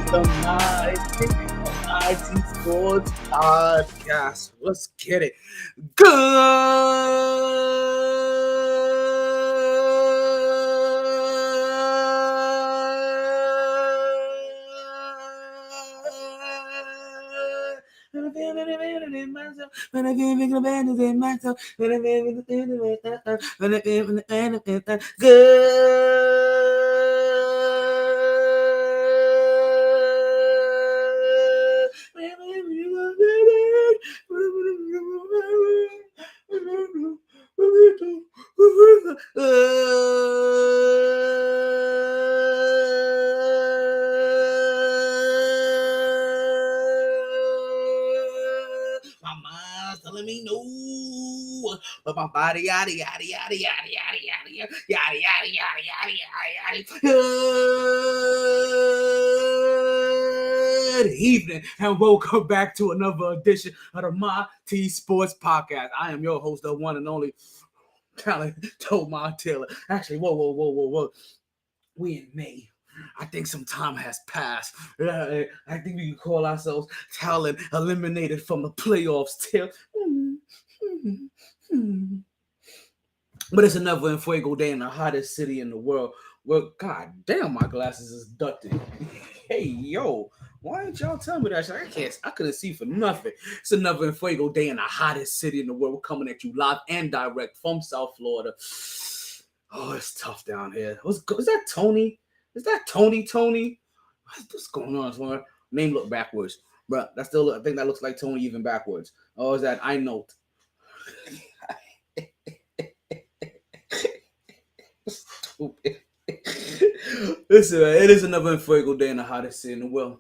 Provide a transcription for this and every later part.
the MyT Sports Podcast. Let's get it. My mind's telling me no, but my body yada yada yada yada yada yada yada yada yada yada yada yada. Good evening and welcome back to another edition of the MyT Sports Podcast. I am your host, the one and only talent, Todd Taylor. Actually, whoa. We in May. I think some time has passed. I think we can call ourselves talent eliminated from the playoffs still. But it's another in Fuego day in the hottest city in the world. Well, god damn, my glasses is ducted. Hey, yo, why didn't y'all tell me that? I couldn't see for nothing. It's another in Fuego day in the hottest city in the world. We're coming at you live and direct from South Florida. Oh, it's tough down here. Is that Tony? Is that Tony? What's going on? Name look backwards. Bruh, I think that looks like Tony even backwards. Oh, is that I note? Stupid. Listen, man, it is another Fuego day in the hottest city in the world.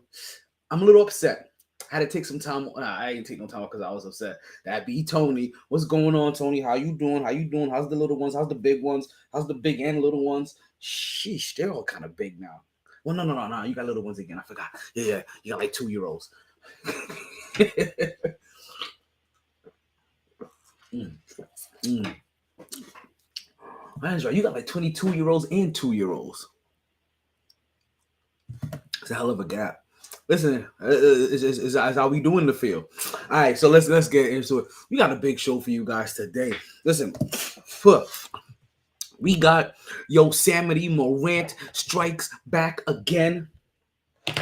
I'm a little upset. I had to take some time. I didn't take no time because I was upset. That be Tony. What's going on, Tony? How you doing? How's the little ones? How's the big ones? How's the big and little ones? Sheesh, they're all kind of big now. Well, no. You got little ones again. I forgot. Yeah. You got like 2-year-olds. That's right. You got like 22-year-olds and 2-year-olds. It's a hell of a gap. Listen, is how we doing the field. All right, so let's get into it. We got a big show for you guys today. Listen, we got Yosemite Morant strikes back again.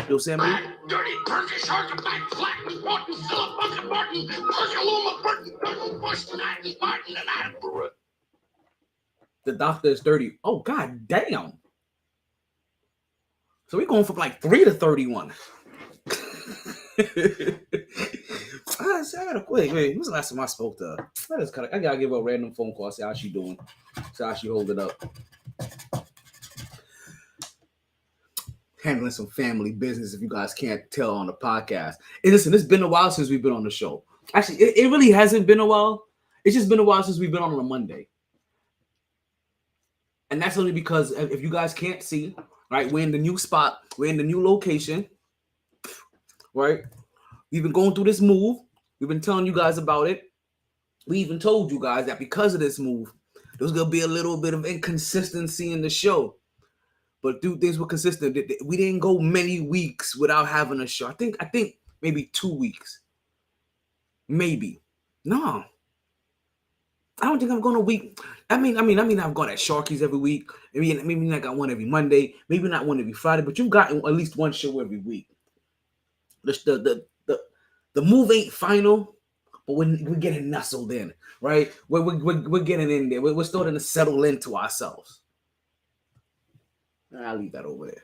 Yosemite. Dirty Turkish Martin, Philip Bucket Martin, Perkaluma Martin, and Adam. The doctor is dirty. Oh, god damn. So we're going from like 3 to 31. I gotta quit. Wait, when's the last time I spoke to her? I gotta give her a random phone call, see how she doing, see how she holding up. Handling some family business, if you guys can't tell on the podcast. And listen, it's been a while since we've been on the show. Actually, it really hasn't been a while. It's just been a while since we've been on a Monday. And that's only because if you guys can't see, right, we're in the new spot, we're in the new location. Right? We've been going through this move. We've been telling you guys about it. We even told you guys that because of this move, there's going to be a little bit of inconsistency in the show. But dude, things were consistent. We didn't go many weeks without having a show. I think maybe 2 weeks. Maybe. No. I don't think I'm going a week. I mean, I've gone at Sharky's every week. Maybe I got one every Monday. Maybe not one every Friday. But you've got at least one show every week. The move ain't final, but we're getting nestled in, right? We're getting in there. We're starting to settle into ourselves. I'll leave that over there.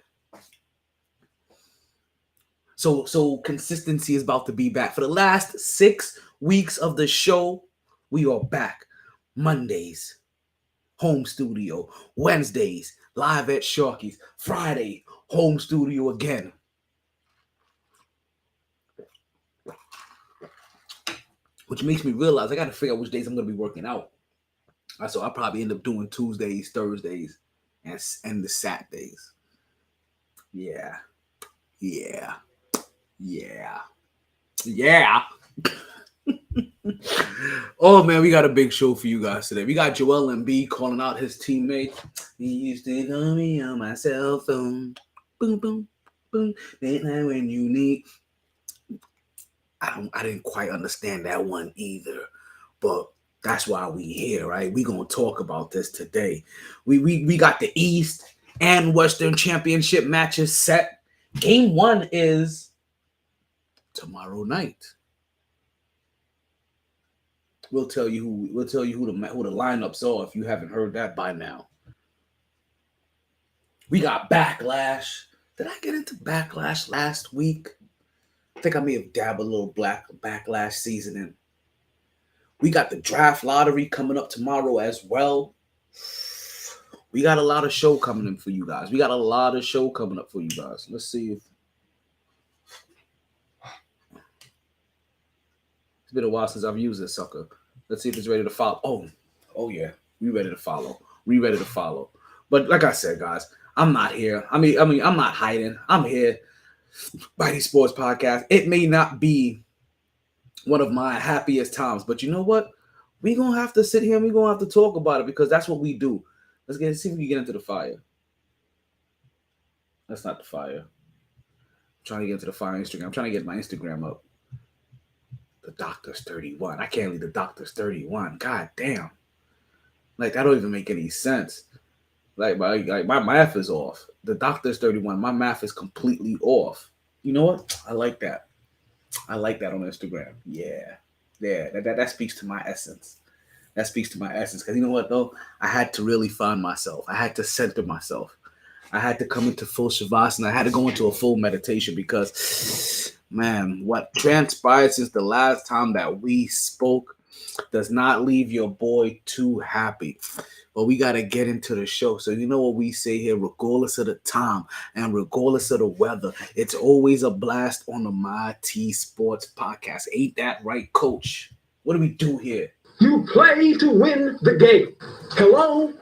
So consistency is about to be back. For the last 6 weeks of the show, we are back. Mondays, home studio. Wednesdays, live at Sharky's. Friday, home studio again. Which makes me realize I got to figure out which days I'm going to be working out. So I'll probably end up doing Tuesdays, Thursdays, and the Saturdays. Yeah. Oh, man, we got a big show for you guys today. We got Joel Embiid calling out his teammates. He used to call me on my cell phone. Boom, boom. boom. When you need. I didn't quite understand that one either, but that's why we here, right? We gonna talk about this today. We got the East and Western Championship matches set. Game 1 is tomorrow night. We'll tell you who the lineups are if you haven't heard that by now. We got Backlash. Did I get into Backlash last week? I think I may have dabbed a little Backlash seasoning. We got the draft lottery coming up tomorrow as well. We got a lot of show coming in for you guys. Let's see if it's been a while since I've used this sucker. Let's see if it's ready to follow. Oh yeah, we ready to follow. But like I said, guys, I'm not here. I mean, I'm not hiding. I'm here. MyT Sports Podcast. It may not be one of my happiest times, but you know what? We're gonna have to sit here and we're gonna have to talk about it because that's what we do. See if we can get into the fire. That's not the fire. I'm trying to get into the fire Instagram. I'm trying to get my Instagram up. The Doctor's 31. I can't leave the Doctor's 31. God damn. Like that don't even make any sense. Like my math is off. The Doctor's 31. My math is completely off. You know what? I like that. on Instagram. Yeah. That speaks to my essence. Because you know what though? I had to really find myself. I had to center myself. I had to come into full shavasana. I had to go into a full meditation because, man, what transpired since the last time that we spoke does not leave your boy too happy. But we got to get into the show. So you know what we say here, regardless of the time and regardless of the weather, it's always a blast on the MyT Sports Podcast. Ain't that right, Coach? What do we do here? You play to win the game. Hello.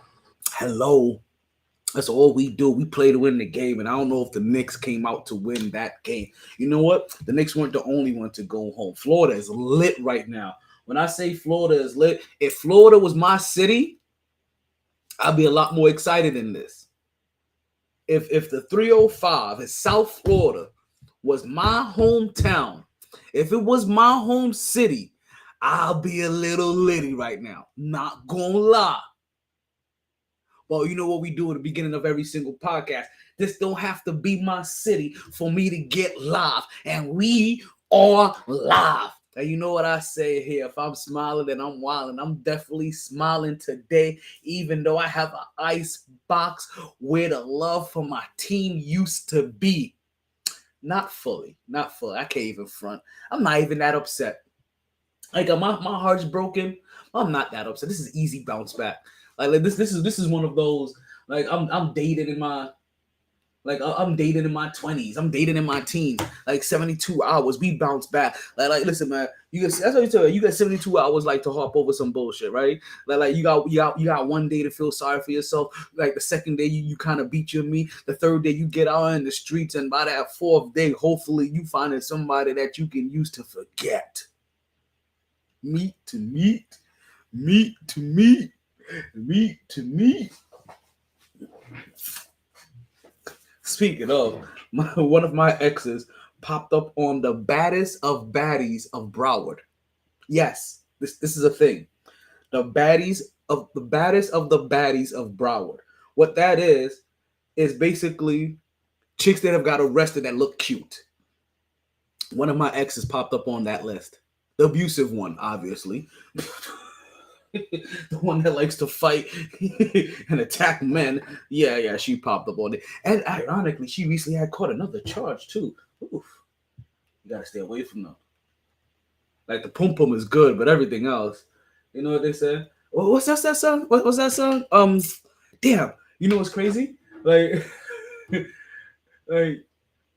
That's all we do. We play to win the game. And I don't know if the Knicks came out to win that game. You know what? The Knicks weren't the only one to go home. Florida is lit right now. When I say Florida is lit, if Florida was my city, I'd be a lot more excited than this. If the 305 in South Florida was my hometown, if it was my home city, I'll be a little litty right now. Not gonna lie. Well, you know what we do at the beginning of every single podcast. This don't have to be my city for me to get live. And we are live. And you know what I say here? If I'm smiling, then I'm wilding. I'm definitely smiling today, even though I have an ice box where the love for my team used to be. Not fully. I can't even front. I'm not even that upset. Like my heart's broken. I'm not that upset. This is easy bounce back. Like this is one of those. Like I'm dating in my. Like I'm dating in my 20s. I'm dating in my teens. Like 72 hours, we bounce back. Like listen, man. That's what you tell you. You got 72 hours like to hop over some bullshit, right? Like you got one day to feel sorry for yourself. Like the second day you kind of beat your meat. The third day you get out in the streets, and by that fourth day, hopefully you finding somebody that you can use to forget. Meat to meat. Speaking of, one of my exes popped up on the baddest of baddies of Broward. Yes, this is a thing. The baddest of the baddies of Broward. What that is basically chicks that have got arrested that look cute. One of my exes popped up on that list. The abusive one, obviously. The one that likes to fight and attack men. Yeah, she popped up on it. And ironically, she recently had caught another charge too. Oof. You gotta stay away from them. Like the pum pum is good, but everything else, you know what they said? What's that song? What's that song? Damn. You know what's crazy? Like, like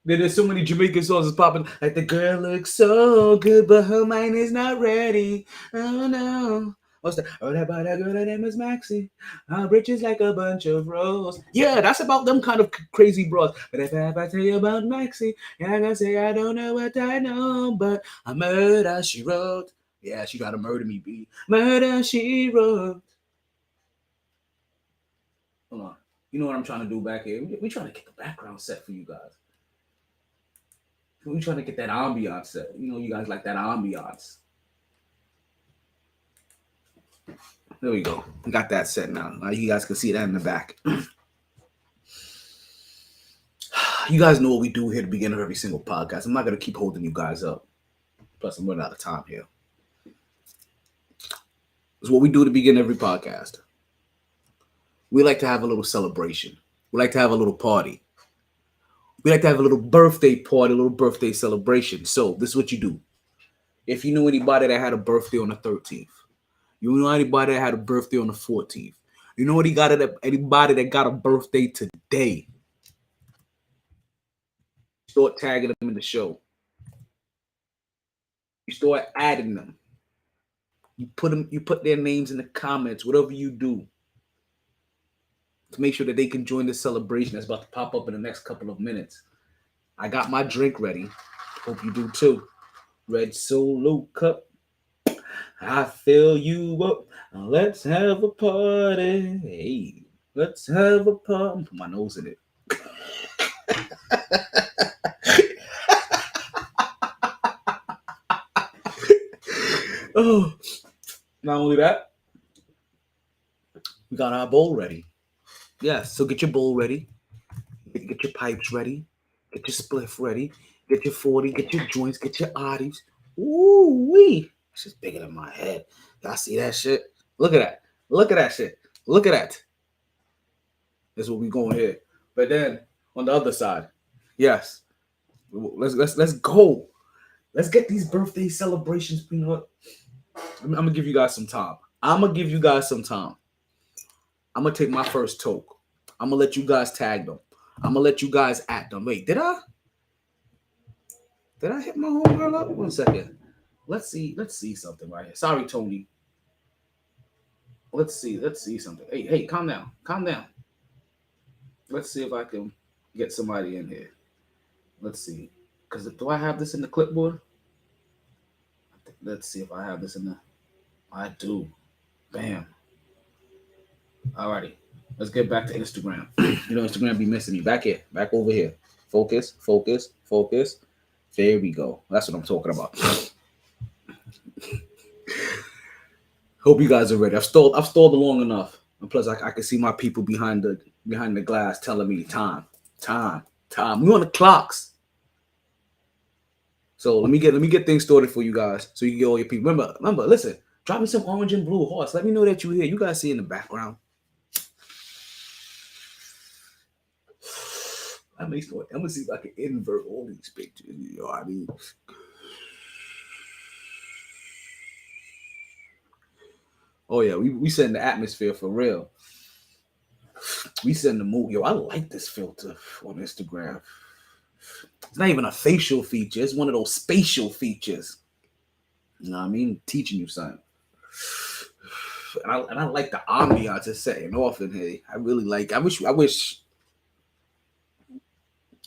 there's so many Jamaican songs that's popping. Like the girl looks so good, but her mind is not ready. Oh no. What's that? Oh, that about that girl, her name is Maxie. Her britches like a bunch of roses. Yeah, that's about them kind of crazy bros. But if I tell you about Maxie, yeah, I gotta say I don't know what I know, but a murder she wrote. Yeah, she tried to murder me, B. Murder she wrote. Hold on. You know what I'm trying to do back here? We're trying to get the background set for you guys. We're trying to get that ambiance set. You know, you guys like that ambiance. There we go. We got that set now. Now you guys can see that in the back. You guys know what we do here at the beginning of every single podcast. I'm not going to keep holding you guys up. Plus, I'm running out of time here. It's what we do at the beginning of every podcast. We like to have a little celebration. We like to have a little party. We like to have a little birthday party, a little birthday celebration. So this is what you do. If you know anybody that had a birthday on the 13th, you know anybody that had a birthday on the 14th, you know anybody that got a birthday today, start tagging them in the show. You start adding them. You put their names in the comments, whatever you do, to make sure that they can join the celebration that's about to pop up in the next couple of minutes. I got my drink ready. Hope you do too. Red Solo Cup. I fill you up. Let's have a party. Hey, let's have a party. Put my nose in it. Oh, not only that, we got our bowl ready. Yes, so get your bowl ready. Get your pipes ready. Get your spliff ready. Get your 40. Get your joints. Get your oddies. Ooh wee! It's just bigger than my head. Y'all see that shit? Look at that. Look at that shit. Look at that. That's what we going here. But then on the other side, yes, let's go. Let's get these birthday celebrations. You know what? I'm gonna give you guys some time. I'm gonna take my first toke. I'm gonna let you guys tag them. I'm gonna let you guys at them. Wait, did I hit my homegirl up? 1 second. Let's see something right here. Sorry, Tony. Let's see something. Hey, calm down. Let's see if I can get somebody in here. Let's see. Because do I have this in the clipboard? Let's see if I have this in the... I do. Bam. Alrighty. Let's get back to Instagram. You know, Instagram be missing me. Back here. Back over here. Focus. There we go. That's what I'm talking about. Hope you guys are ready. I've stalled long enough. And plus, I can see my people behind the glass telling me time. We on the clocks. So let me get things started for you guys, so you can get all your people. Remember, listen. Drop me some orange and blue hearts. Let me know that you're here. You guys see in the background. I'm gonna see if I can invert all these pictures. You know what I mean? Oh yeah, we setting the atmosphere for real. We setting the mood. Yo, I like this filter on Instagram. It's not even a facial feature. It's one of those spatial features. You know what I mean? Teaching you something. And I like the ambiance it's setting off in here. I really like. I wish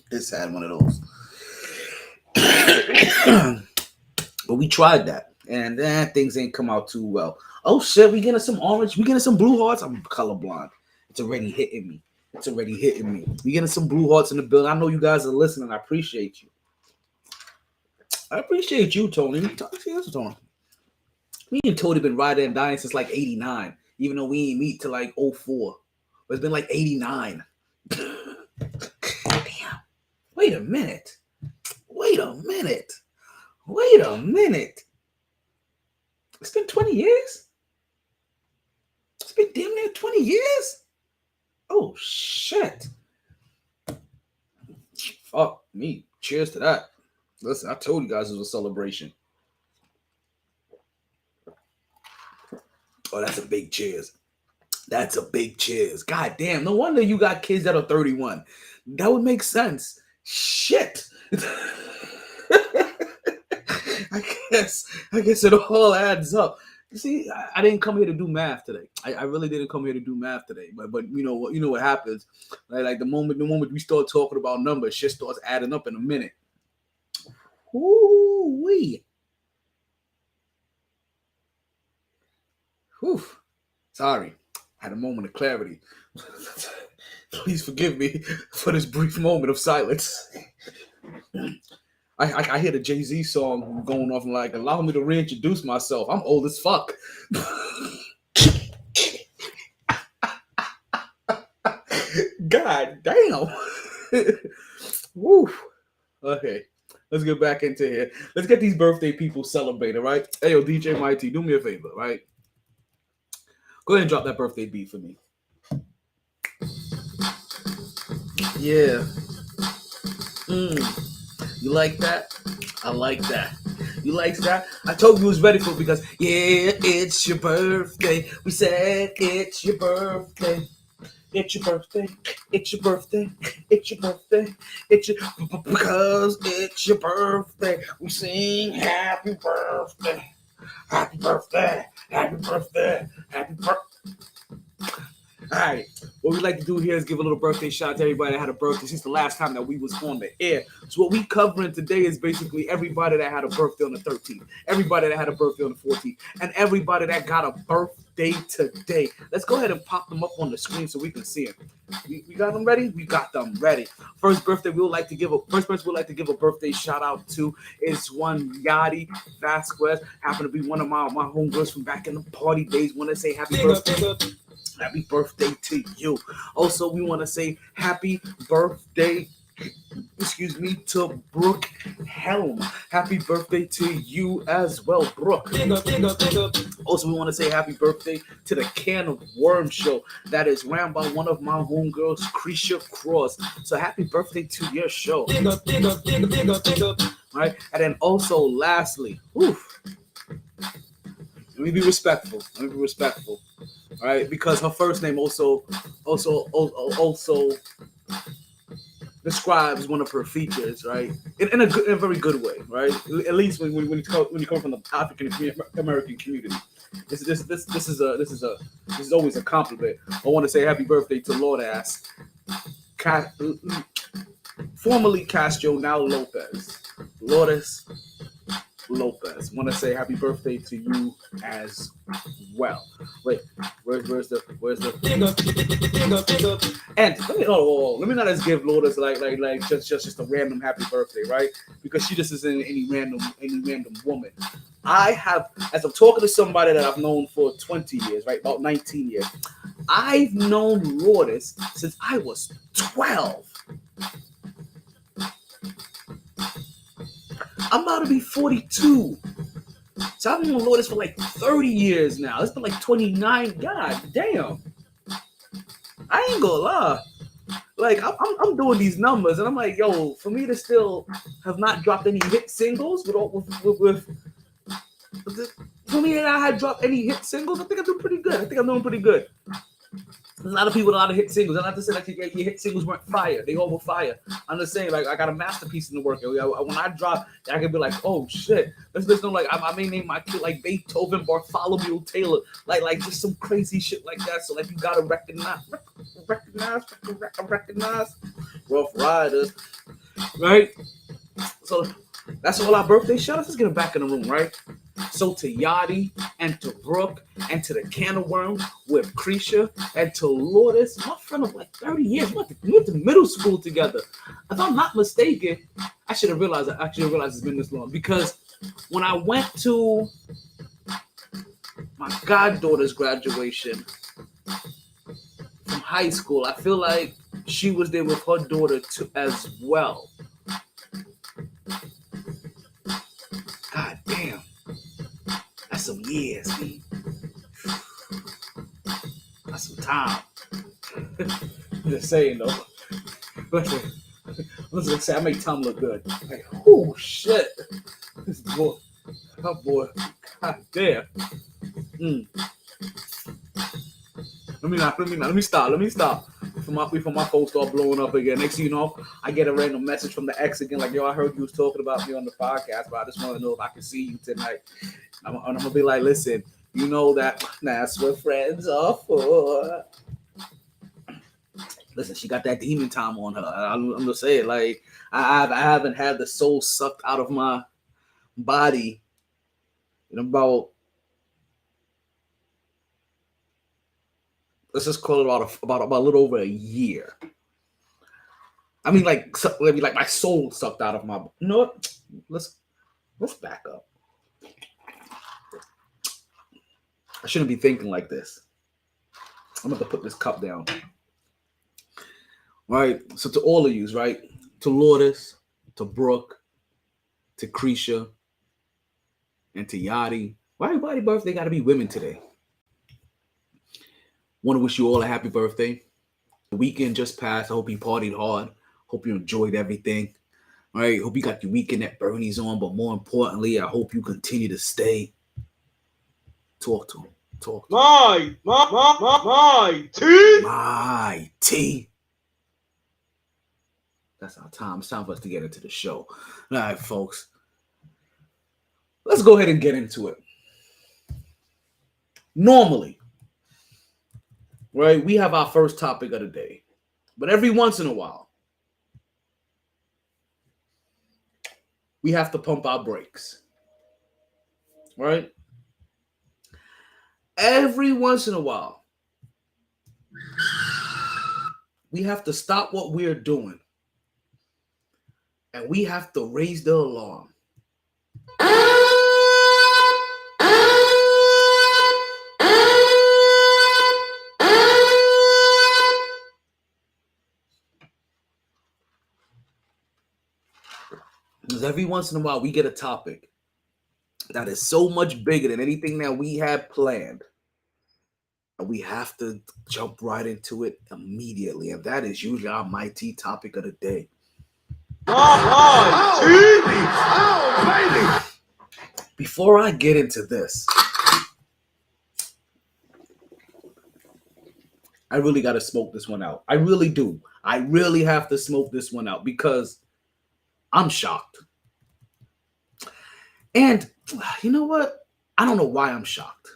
this had one of those. But we tried that, and then things ain't come out too well. Oh shit, we getting some orange, we getting some blue hearts. I'm colorblind. It's already hitting me. We getting some blue hearts in the building. I know you guys are listening. I appreciate you. Tony. Tony. Me and Tony been riding and dying since like 89, even though we ain't meet till like 04. But it's been like 89. Damn. Wait a minute. It's been 20 years? It's been damn near 20 years? Oh, shit. Fuck me. Cheers to that. Listen, I told you guys it was a celebration. Oh, that's a big cheers. God damn. No wonder you got kids that are 31. That would make sense. Shit. I guess it all adds up. You see, I didn't come here to do math today. I really didn't come here to do math today. But you know what happens. Like the moment we start talking about numbers, shit starts adding up in a minute. Ooh-wee. Whew. Sorry. I had a moment of clarity. Please forgive me for this brief moment of silence. All I hear the Jay-Z song going off and like, allow me to reintroduce myself. I'm old as fuck. God damn. Woo. Okay. Let's get back into here. Let's get these birthday people celebrated, right? Hey, yo, DJ MyT, do me a favor, right? Go ahead and drop that birthday beat for me. Yeah. You like that? I like that. You like that? I told you was ready for it because, yeah, it's your birthday. We said it's your birthday. It's your birthday. It's your birthday. It's your birthday. It's your because it's your birthday. We sing happy birthday. Happy birthday. Happy birthday. Happy birthday. All right, what we like to do here is give a little birthday shout to everybody that had a birthday since the last time that we was on the air. So what we covering today is basically everybody that had a birthday on the 13th, everybody that had a birthday on the 14th, and everybody that got a birthday today. Let's go ahead and pop them up on the screen so we can see them. We got them ready? We got them ready. First person we'd like to give a birthday shout out to is one Yachty Vasquez. Happened to be one of my homegirls from back in the party days. Want to say happy birthday. Happy birthday to you. Also, we want to say happy birthday, to Brooke Helm. Happy birthday to you as well, Brooke. Also, we want to say happy birthday to the Can of Worm show that is ran by one of my homegirls, Krisha Cross. So happy birthday to your show. Right? And then also, lastly, let me be respectful. All right, because her first name also describes one of her features, right? In a very good way, right? At least when you come from the African American community, this is always a compliment. I want to say happy birthday to Lord Ass, formerly Castro, now Lopez, Lourdes Lopez. Want to say happy birthday to you as well. Wait, where's the and let me not just give Lourdes like just a random happy birthday, right? Because she just isn't any random woman. I have, as I'm talking to somebody that I've known for 20 years, right, about 19 years. I've known Lourdes since I was 12. I'm about to be 42. So I've known Lourdes for like 30 years now. It's been like 29. God damn. I ain't gonna lie. Like, I'm doing these numbers, and I'm like, yo, for me to still have not dropped any hit singles for me that I had dropped any hit singles, I think I'm doing pretty good. There's a lot of people with a lot of hit singles. I'm not to say like your hit singles weren't fire. They all were fire. I'm just saying, like, I got a masterpiece in the work. When I drop, I can be like, oh shit. Let's know, like, I may name my kid like Beethoven, Bartholomew Taylor, like just some crazy shit like that. So like, you gotta recognize Rough Riders, right? So that's all our birthday shout outs. Let's get them back in the room, right? So to Yachty and to Brooke and to the Can of Worms with Krisha and to Lourdes, my friend of like 30 years. We went to middle school together. If I'm not mistaken, I should have realized it's been this long, because when I went to my goddaughter's graduation from high school, I feel like she was there with her daughter too, as well. God damn. That's some years, man. That's some time. Just saying, though. Listen, say I make Tom look good. Like, oh shit. This boy. Oh boy. God damn. Let me stop. Before my phone start blowing up again. Next thing you know, I get a random message from the ex again, like, yo, I heard you was talking about me on the podcast, but I just want to know if I can see you tonight. I'm gonna be like, listen, you know that's what friends are for. Listen, she got that demon time on her. I'm just saying, like, I haven't had the soul sucked out of my body in about, let's just call it about a little over a year. I mean, like my soul sucked out of my. You know what? Let's back up. I shouldn't be thinking like this. I'm going to put this cup down. Right? So to all of yous, right? To Lourdes, to Brooke, to Creisha, and to Yachty. Why everybody birthday got to be women today? Want to wish you all a happy birthday. The weekend just passed. I hope you partied hard. Hope you enjoyed everything. All right? Hope you got your weekend at Bernie's on. But more importantly, I hope you continue to stay. Talk to him. Talk to him. MyT. That's our time. It's time for us to get into the show. All right, folks. Let's go ahead and get into it. Normally, right, we have our first topic of the day. But every once in a while, we have to pump our brakes. Right? Every once in a while, we have to stop what we're doing. And we have to raise the alarm. Because every once in a while, we get a topic that is so much bigger than anything that we had planned. And we have to jump right into it immediately. And that is usually our MyT topic of the day. Oh, baby! Before I get into this, I really got to smoke this one out. I really do. I really have to smoke this one out because I'm shocked. And you know what? I don't know why I'm shocked.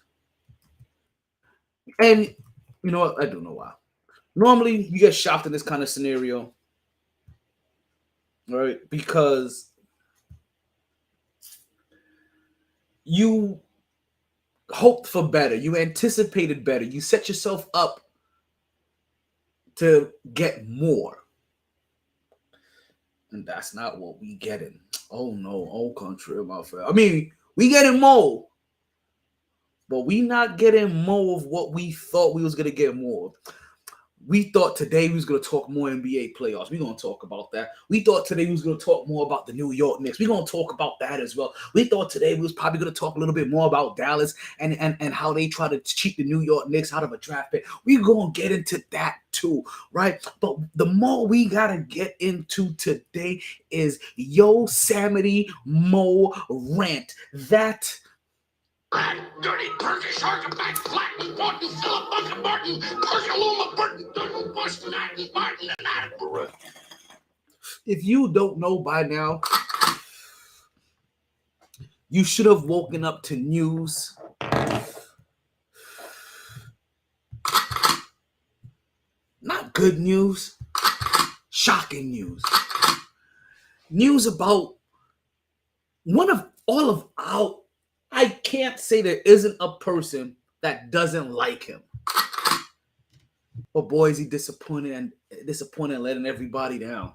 And you know what? I do know why. Normally, you get shocked in this kind of scenario, right? Because you hoped for better. You anticipated better. You set yourself up to get more. And that's not what we getting. Oh no, oh country, my friend. I mean, we getting more. But we not getting more of what we thought we was going to get more of. We thought today we was going to talk more NBA playoffs. We're going to talk about that. We thought today we was going to talk more about the New York Knicks. We're going to talk about that as well. We thought today we was probably going to talk a little bit more about Dallas and how they try to cheat the New York Knicks out of a draft pick. We're going to get into that too, right? But the more we got to get into today is Yosemite Morant. That Dirty Turkish architect, Flatten, Martin, Philip, Bunker, Martin, Perkaluma, Burton, Duncan, Boston, Martin, and Attenborough. If you don't know by now, you should have woken up to news. Not good news, shocking news. News about one of all of our, I can't say there isn't a person that doesn't like him. But boy, is he disappointed and letting everybody down.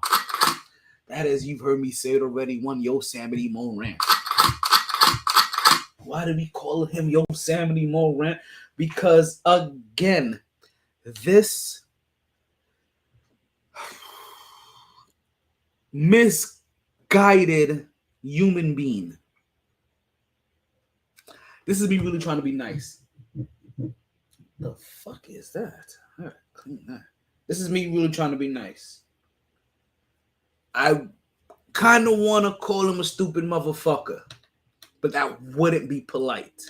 That is, you've heard me say it already, one Yosemite Morant. Why do we call him Yosemite Morant? Because again, this misguided human being. This is me really trying to be nice. The fuck is that? All right, clean that. This is me really trying to be nice. I kind of want to call him a stupid motherfucker, but that wouldn't be polite.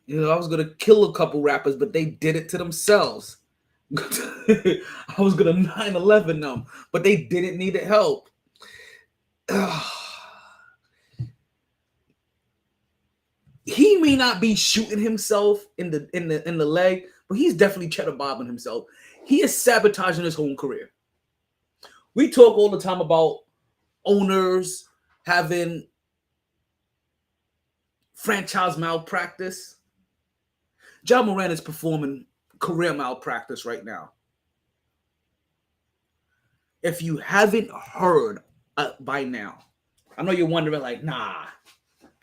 You know, I was going to kill a couple rappers, but they did it to themselves. I was going to 9/11 them, but they didn't need help. He may not be shooting himself in the leg, but he's definitely cheddar bobbing himself. He is sabotaging his whole career. We talk all the time about owners having franchise malpractice. Ja Morant is performing career malpractice right now. If you haven't heard by now, I know you're wondering, like, nah,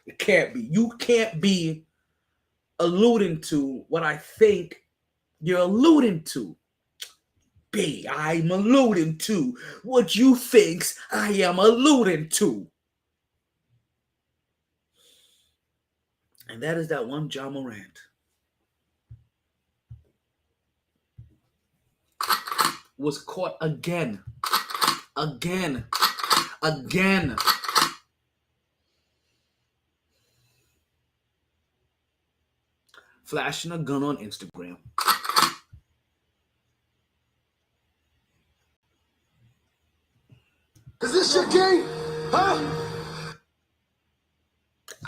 it can't be. You can't be alluding to what I think you're alluding to. B, I'm alluding to what you thinks I am alluding to. And that is that one Ja Morant. Was caught again. Flashing a gun on Instagram. Is this your game? Huh?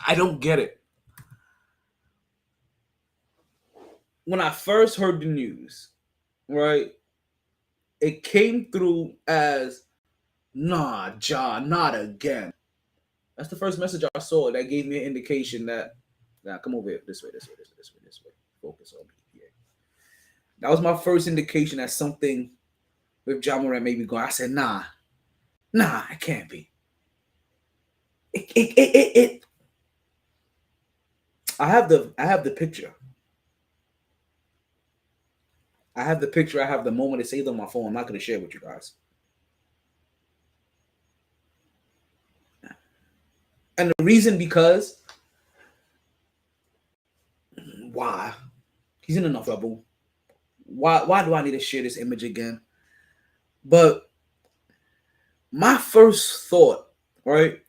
I don't get it. When I first heard the news, right, it came through as, nah, Ja, not again. That's the first message I saw that gave me an indication that, nah, come over here, this way. Focus on me. Yeah. That was my first indication that something with Ja Morant made me go. I said, nah, it can't be. It. I have the picture. I have the picture. I have the moment. It's saved on my phone. I'm not going to share it with you guys. And the reason because, why? He's in enough trouble. Why do I need to share this image again? But my first thought, right?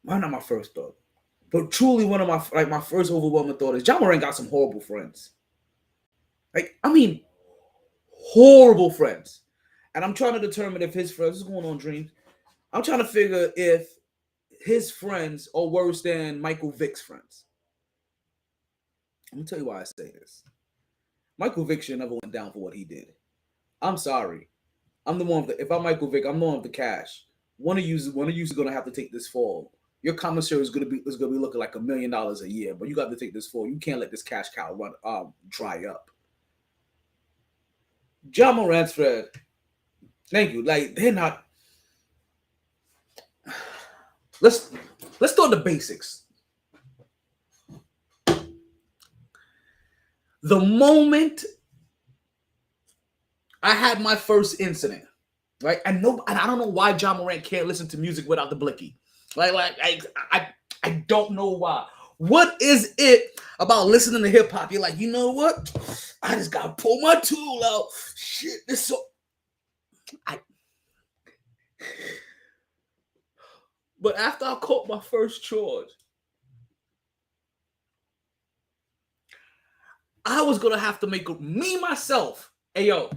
Why not my first thought? But truly one of my first overwhelming thought is Ja Morant got some horrible friends. Like, I mean, horrible friends. And I'm trying to determine if his friends, what's going on, Dreams? I'm trying to figure if his friends are worse than Michael Vick's friends. I'm gonna tell you why I say this. Michael Vick should never went down for what he did. I'm sorry. I'm the one of the. If I'm Michael Vick, I'm the one of the cash. One of you is gonna have to take this fall. Your commissary is gonna be looking like $1 million a year, but you got to take this fall. You can't let this cash cow run dry up. Ja Morant's friend. Thank you. Like, they're not. Let's start the basics. The moment I had my first incident, right? And I don't know why Ja Morant can't listen to music without the blicky. I don't know why. What is it about listening to hip hop? You're like, you know what? I just gotta pull my tool out. Shit, this so. But after I caught my first charge, I was gonna have to make myself. Hey yo,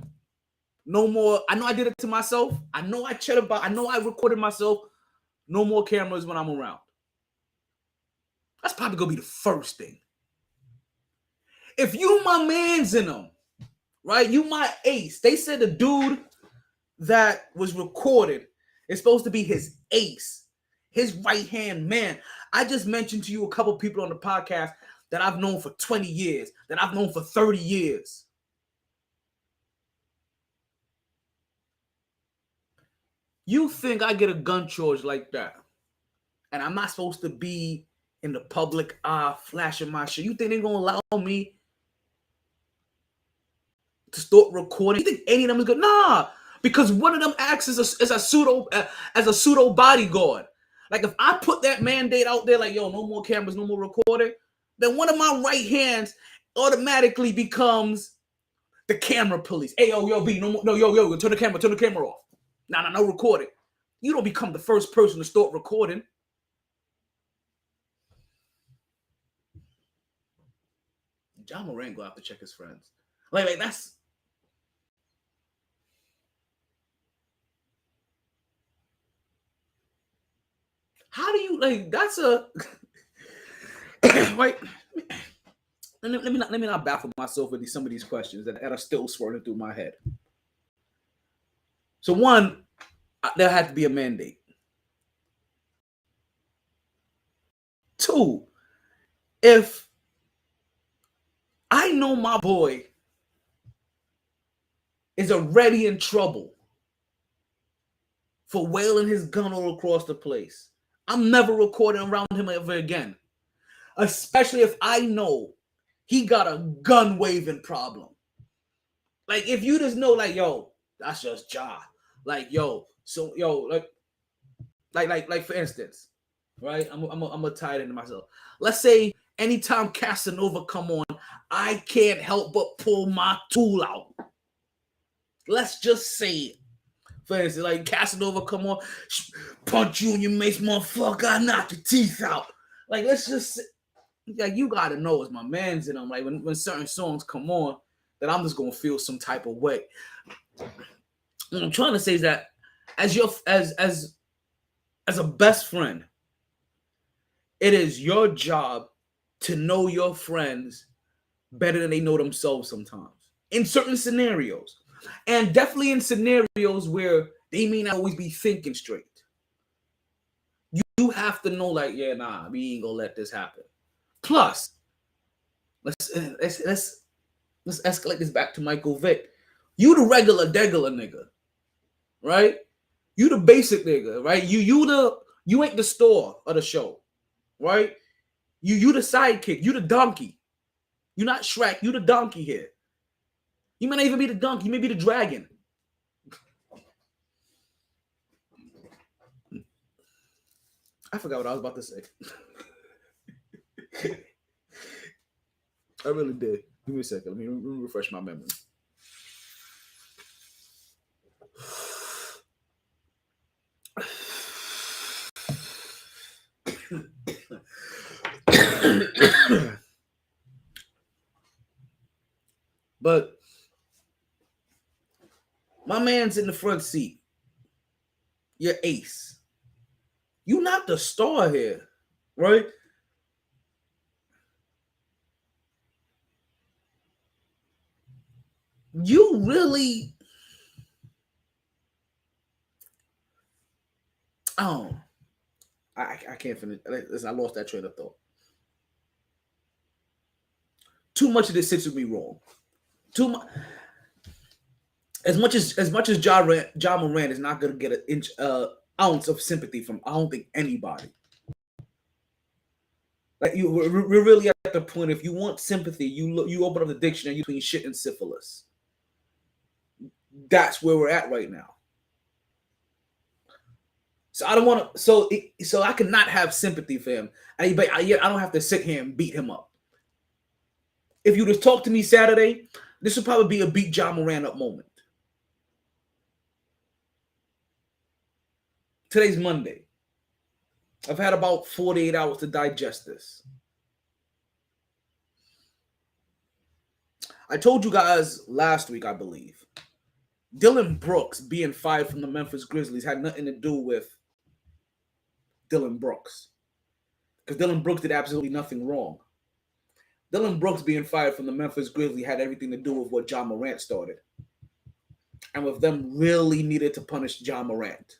no more. I know I did it to myself. I know I chatted about. I know I recorded myself. No more cameras when I'm around. That's probably gonna be the first thing. If you my man's in them, right? You my ace. They said the dude that was recorded is supposed to be his ace, his right hand man. I just mentioned to you a couple people on the podcast that I've known for 20 years, that I've known for 30 years. You think I get a gun charge like that, and I'm not supposed to be in the public eye flashing my shit? You think they're gonna allow me to start recording? You think any of them is good? Nah, because one of them acts as a pseudo bodyguard. Like, if I put that mandate out there, like, yo, no more cameras, no more recording, then one of my right hands automatically becomes the camera police. Hey, yo, B, no more, no, yo, turn the camera off. Nah, no recording. You don't become the first person to start recording. Ja Morant go out to check his friends. Like that's. How do you like? That's a. Right. Let me not baffle myself with some of these questions that are still swirling through my head. So one, there had to be a mandate. Two, if I know my boy is already in trouble for wailing his gun all across the place. I'm never recording around him ever again. Especially if I know he got a gun waving problem. Like, if you just know, like, yo, that's just Ja. Like, yo, so, yo, like for instance, right? I'm gonna tie it into myself. Let's say anytime Casanova come on, I can't help but pull my tool out. Let's just say it. For instance, like Casanova come on, punch you in your mace, motherfucker, I knock your teeth out. Like, let's just say, like, you gotta know it's my man's in them. Like, when certain songs come on, that I'm just gonna feel some type of way. What I'm trying to say is that as a best friend, it is your job to know your friends better than they know themselves sometimes. In certain scenarios. And definitely in scenarios where they may not always be thinking straight. You have to know, like, yeah, nah, we ain't gonna let this happen. Plus, let's escalate this back to Michael Vick. You the regular degular nigga, right? You the basic nigga, right? You ain't the star of the show, right? You the sidekick, you the donkey. You not Shrek, you the donkey here. You may not even be the donkey, you may be the dragon. I forgot what I was about to say. I really did. Give me a second. Let me refresh my memory. But my man's in the front seat. You're ace. You're not the star here, right? You really, oh, I can't finish. Listen, I lost that train of thought. Too much of this sits with me wrong. Too much. As much as Ja Morant is not gonna get an inch ounce of sympathy from, I don't think, anybody. Like, we're really at the point. If you want sympathy, you open up the dictionary between shit and syphilis. That's where we're at right now. So I don't want to. So I cannot have sympathy for him. I don't have to sit here and beat him up. If you just talk to me Saturday, this would probably be a beat Ja Morant up moment. Today's Monday. I've had about 48 hours to digest this. I told you guys last week, I believe, Dillon Brooks being fired from the Memphis Grizzlies had nothing to do with Dillon Brooks. Because Dillon Brooks did absolutely nothing wrong. Dillon Brooks being fired from the Memphis Grizzlies had everything to do with what Ja Morant started. And with them really needed to punish Ja Morant.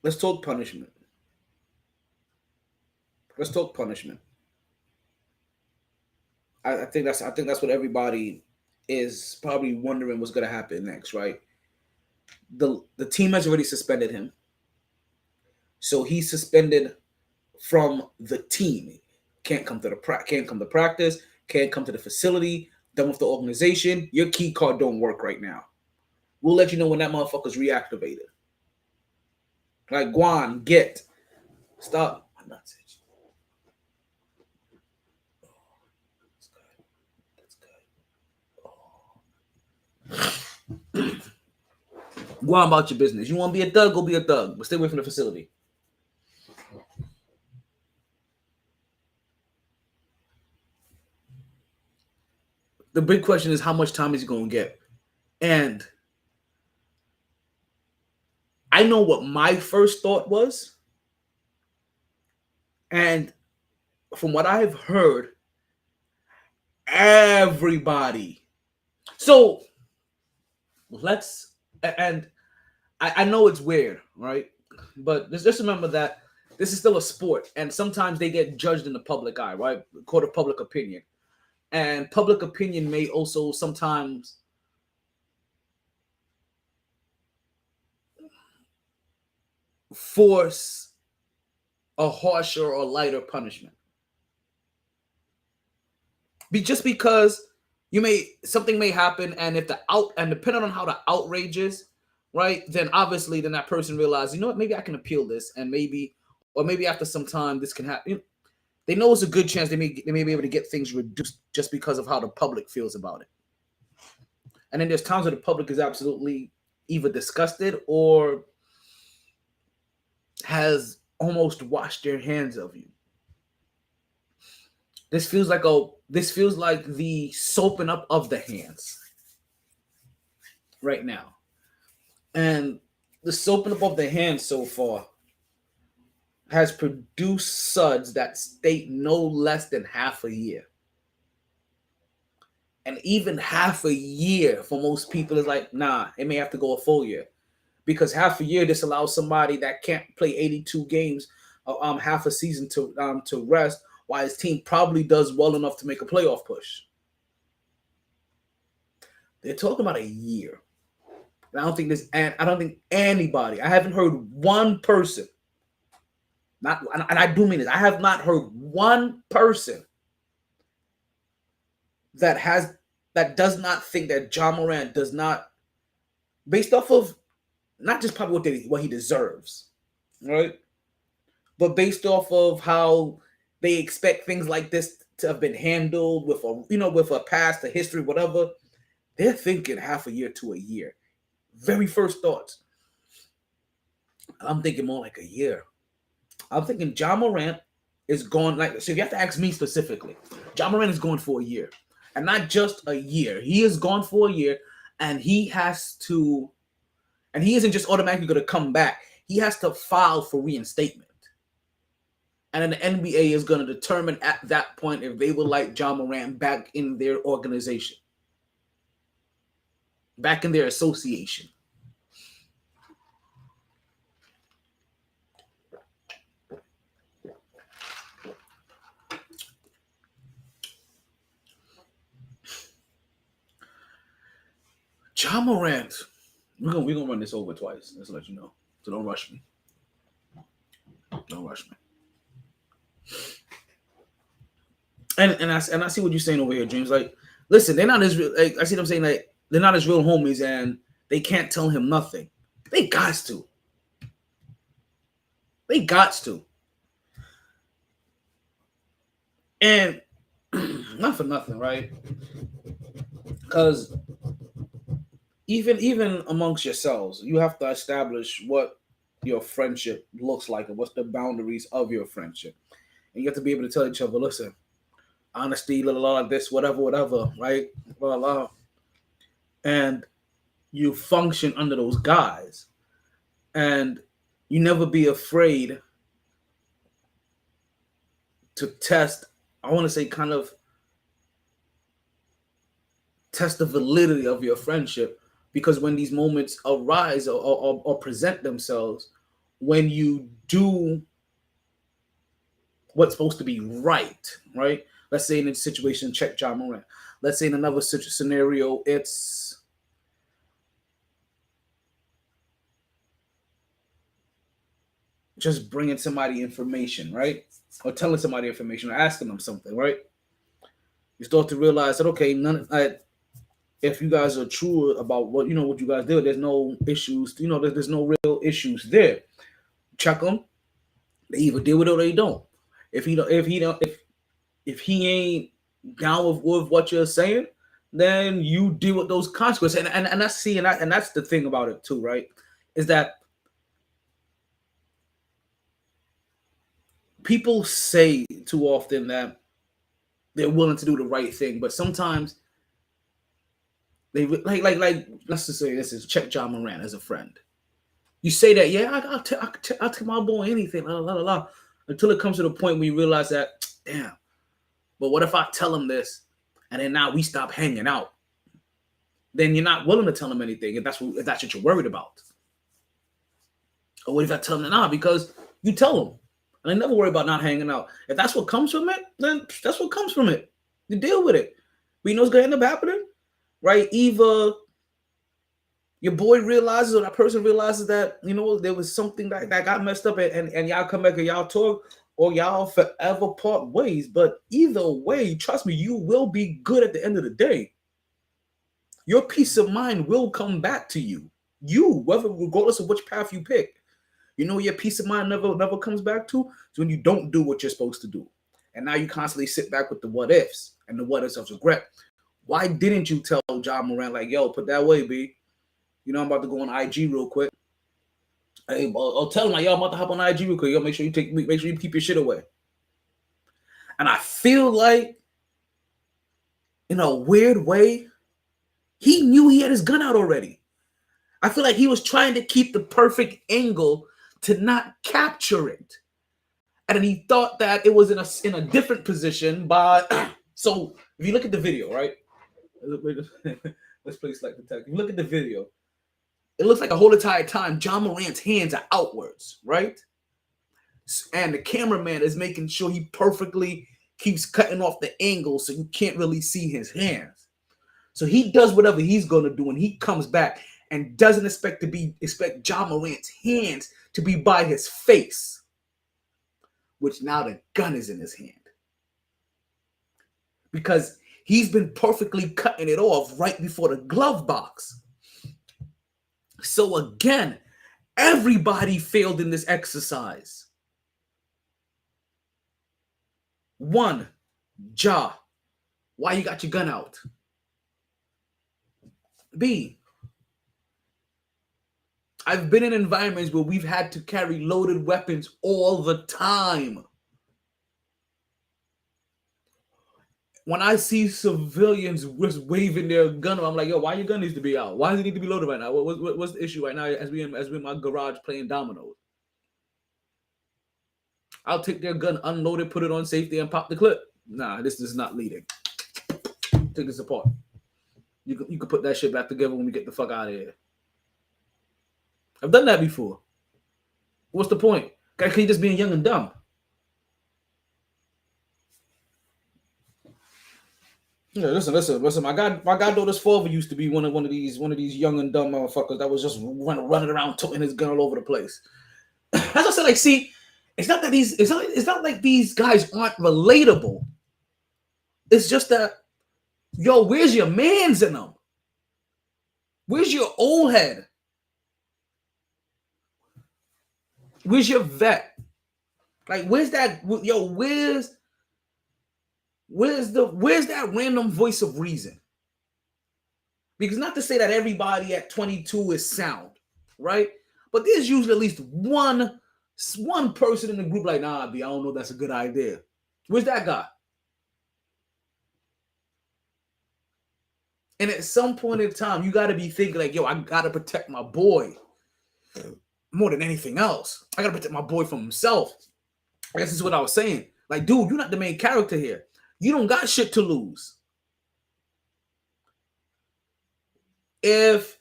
Let's talk punishment. Let's talk punishment. I think that's what everybody is probably wondering what's going to happen next, right? The team has already suspended him. So he's suspended from the team. Can't come to practice, can't come to the facility, done with the organization. Your key card don't work right now. We'll let you know when that motherfucker's reactivated. Like, Guan, get. Stop. I'm not saying. Go on about your business. You want to be a thug, go be a thug, but stay away from the facility. The big question is, how much time is he going to get? And I know what my first thought was. And from what I've heard, everybody. So let's, and I know it's weird, right? But just remember that This is still a sport, and sometimes they get judged in the public eye, right? Court of public opinion. And public opinion may also sometimes force a harsher or lighter punishment. Just because something may happen, and if depending on how the outrage is, right, then obviously then that person realizes, you know what, maybe I can appeal this, and maybe after some time this can happen. They know it's a good chance they may be able to get things reduced just because of how the public feels about it. And then there's times where the public is absolutely either disgusted or has almost washed their hands of you. This feels like the soaping up of the hands right now. And the soaping up of the hands so far has produced suds that stay no less than half a year. And even half a year for most people is like, nah, it may have to go a full year. Because half a year, this allows somebody that can't play 82 games, half a season to rest, while his team probably does well enough to make a playoff push. They're talking about a year. And I don't think anybody, I haven't heard one person, and I do mean this, I have not heard one person that does not think that Ja Morant does not, based off of not just probably what he deserves, right? But based off of how they expect things like this to have been handled with a past, a history, whatever, they're thinking half a year to a year. Very first thoughts. I'm thinking more like a year. I'm thinking Ja Morant is gone. So if you have to ask me specifically, Ja Morant is going for a year. And not just a year. He is gone for a year, and he isn't just automatically going to come back. He has to file for reinstatement. And then the NBA is going to determine at that point if they would like Ja Morant back in their organization, back in their association. Ja Morant, we're gonna run this over twice. Just to let you know. So don't rush me. Don't rush me. And I see what you're saying over here, James. Like, listen, they're not as real. Like, I see them saying like they're not as real homies, and they can't tell him nothing. They got to. They got to. And not for nothing, right? Because even amongst yourselves, you have to establish what your friendship looks like and what's the boundaries of your friendship. And you have to be able to tell each other, listen, honesty, like this, whatever, right? Blah, blah. And you function under those guys. And you never be afraid to test, I want to say kind of test the validity of your friendship. Because when these moments arise or present themselves, when you do what's supposed to be right? Let's say in a situation, check Ja Morant. Let's say in another scenario, it's just bringing somebody information, right? Or telling somebody information or asking them something, right? You start to realize that, okay, if you guys are true about what you guys do, there's no issues. There's no real issues there. Check them. They either deal with it or they don't. If he ain't down with what you're saying, then you deal with those consequences. And that's the thing about it too, right? Is that people say too often that they're willing to do the right thing, but sometimes they like let's just say this is check Ja Morant as a friend. You say that, yeah, I'll tell my boy anything, until it comes to the point where you realize that, damn, but what if I tell him this and then now we stop hanging out? Then you're not willing to tell him anything if that's what you're worried about. Or what if I tell him nah, because you tell him. And I never worry about not hanging out. If that's what comes from it, then that's what comes from it. You deal with it. But you know what's going to end up happening? Right? Either your boy realizes or that person realizes that, you know, there was something that got messed up and y'all come back and y'all talk, or y'all forever part ways. But either way, trust me, you will be good at the end of the day. Your peace of mind will come back to you. Whether regardless of which path you pick. You know your peace of mind never comes back to? It's when you don't do what you're supposed to do. And now you constantly sit back with the what ifs and the what ifs of regret. Why didn't you tell John Morant, like, yo, put that away, B? You know, I'm about to go on IG real quick. Hey, I'll tell him, like, yo, I'm about to hop on IG real quick. Yo, make sure you keep your shit away. And I feel like, in a weird way, he knew he had his gun out already. I feel like he was trying to keep the perfect angle to not capture it. And then he thought that it was in a different position. So if you look at the video, right? Let's play select the text. If you look at the video, it looks like a whole entire time John Morant's hands are outwards, right? And the cameraman is making sure he perfectly keeps cutting off the angle so you can't really see his hands. So he does whatever he's going to do, and he comes back and doesn't expect John Morant's hands to be by his face, which now the gun is in his hand. Because he's been perfectly cutting it off right before the glove box. So again, everybody failed in this exercise. 1, Ja, why you got your gun out? B, I've been in environments where we've had to carry loaded weapons all the time. When I see civilians just waving their gun, I'm like, yo, why your gun needs to be out? Why does it need to be loaded right now? What's the issue right now as we in my garage playing dominoes? I'll take their gun unloaded, put it on safety, and pop the clip. Nah, this is not leading. Take this apart. You can put that shit back together when we get the fuck out of here. I've done that before. What's the point? Can you just being young and dumb? Yeah, listen. My goddaughter's father used to be one of these young and dumb motherfuckers that was just running around toting his gun all over the place. As I said, like, see, it's not like these guys aren't relatable. It's just that, yo, where's your mans in them? Where's your old head? Where's your vet? Like, where's that? Yo, where's that random voice of reason? Because not to say that everybody at 22 is sound, right? But there's usually at least one person in the group like, nah, B, I don't know if that's a good idea. Where's that guy? And at some point in time, you got to be thinking like, yo, I got to protect my boy more than anything else. I got to protect my boy from himself. I guess this is what I was saying. Like, dude, you're not the main character here. You don't got shit to lose. If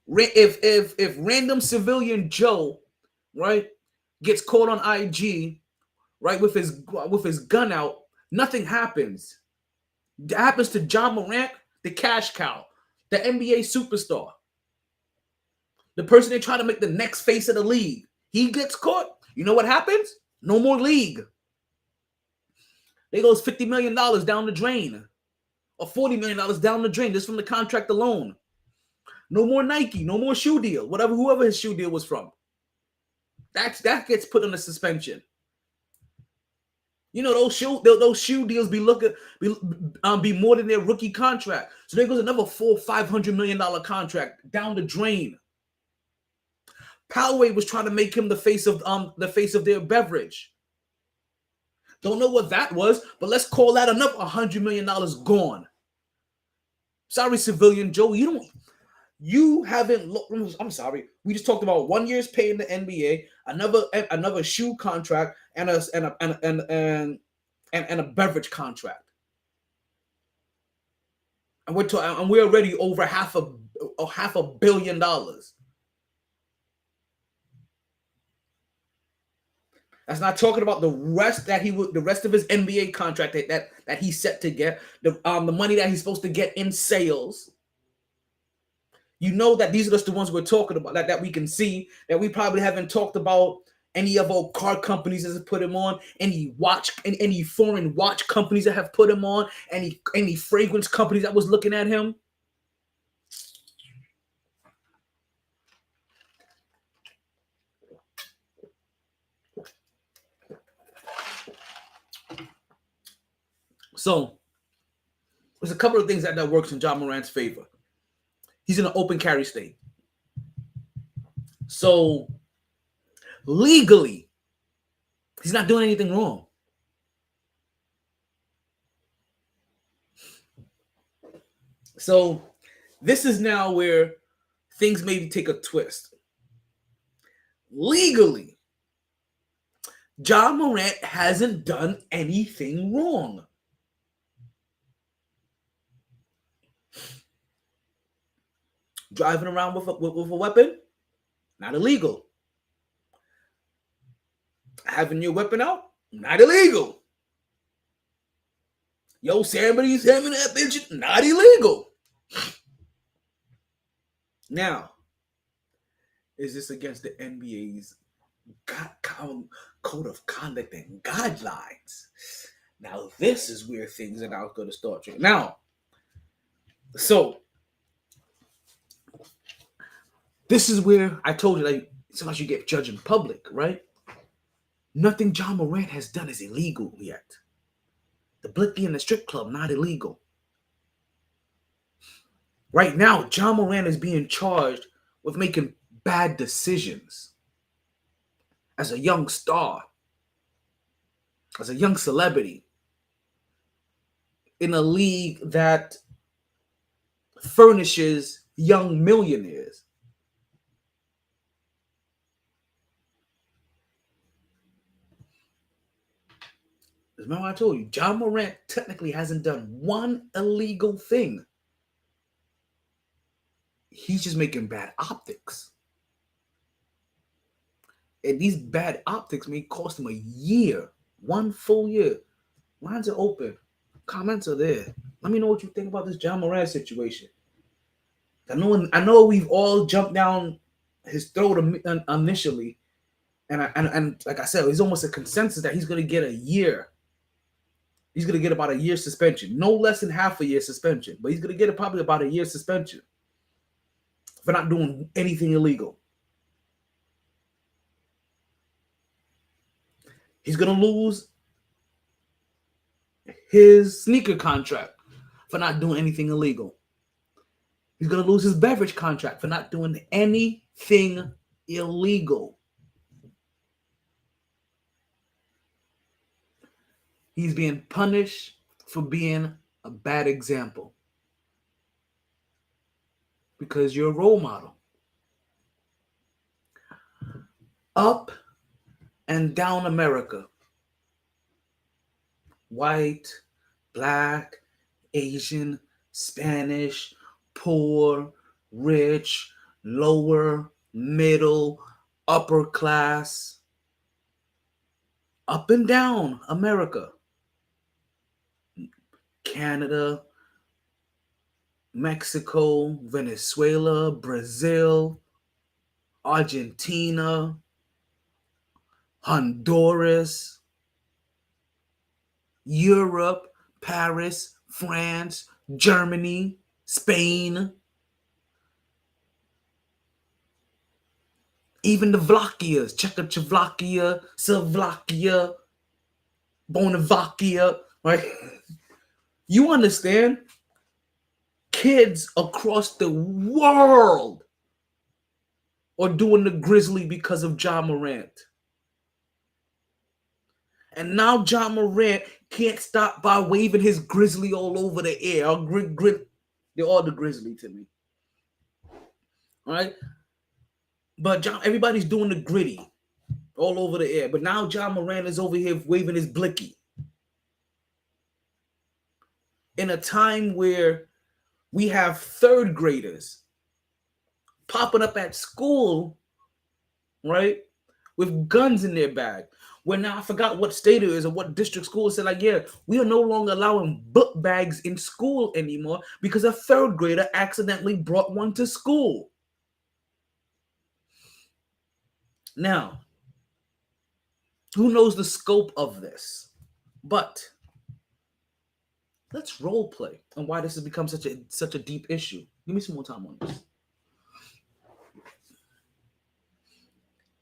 random civilian Joe, right, gets caught on IG, right, with his gun out, nothing happens. That happens to John Morant, the cash cow, the NBA superstar, the person they try to make the next face of the league. He gets caught. You know what happens? No more league. They goes $50 million down the drain, or $40 million down the drain just from the contract alone. No more Nike, no more shoe deal, whoever his shoe deal was from. That gets put on a suspension. You know, those shoe deals be more than their rookie contract. So there goes another $500 million contract down the drain. Poway was trying to make him the face of their beverage. Don't know what that was, but let's call that another $100 million gone. Sorry, civilian Joe, you haven't looked. I'm sorry. We just talked about 1 year's pay in the NBA, another shoe contract, and a beverage contract. And we're already over half $500 million. That's not talking about the rest that the rest of his NBA contract that he's set to get, the money that he's supposed to get in sales. You know that these are just the ones we're talking about, that we can see, that we probably haven't talked about any of our car companies that have put him on, any foreign watch companies that have put him on, any fragrance companies that was looking at him. So there's a couple of things that works in Ja Morant's favor. He's in an open carry state. So legally, he's not doing anything wrong. So this is now where things maybe take a twist. Legally, Ja Morant hasn't done anything wrong. Driving around with a weapon, not illegal. Having your weapon out, not illegal. Yosemite's having that bitch, not illegal. Now, is this against the NBA's code of conduct and guidelines? Now, this is where things are now going to start. Now, so this is where I told you, like, sometimes you get judged in public, right? Nothing Ja Morant has done is illegal yet. The blicky in the strip club, not illegal. Right now, Ja Morant is being charged with making bad decisions as a young star, as a young celebrity, in a league that furnishes young millionaires. Remember I told you, Ja Morant technically hasn't done one illegal thing. He's just making bad optics. And these bad optics may cost him a year, 1 full year. Lines are open. Comments are there. Let me know what you think about this Ja Morant situation. I know we've all jumped down his throat initially. And like I said, it's almost a consensus that he's going to get a year. He's going to get about a year suspension. No less than half a year suspension. But he's going to get probably about a year suspension for not doing anything illegal. He's going to lose his sneaker contract for not doing anything illegal. He's going to lose his beverage contract for not doing anything illegal. He's being punished for being a bad example because you're a role model. Up and down America, white, black, Asian, Spanish, poor, rich, lower, middle, upper class, up and down America, Canada, Mexico, Venezuela, Brazil, Argentina, Honduras, Europe, Paris, France, Germany, Spain, even the Vlakias, Czechoslovakia, Slovakia, Bonavakia, right? You understand? Kids across the world are doing the grizzly because of Ja Morant. And now Ja Morant can't stop by waving his grizzly all over the air. They're all the grizzly to me. All right? But everybody's doing the gritty all over the air. But now Ja Morant is over here waving his blicky. In a time where we have third graders popping up at school, right, with guns in their bag. where now I forgot what state it is or what district school said, like, yeah, we are no longer allowing book bags in school anymore because a third grader accidentally brought one to school. Now, who knows the scope of this? But let's role play on why this has become such a deep issue. Give me some more time on this.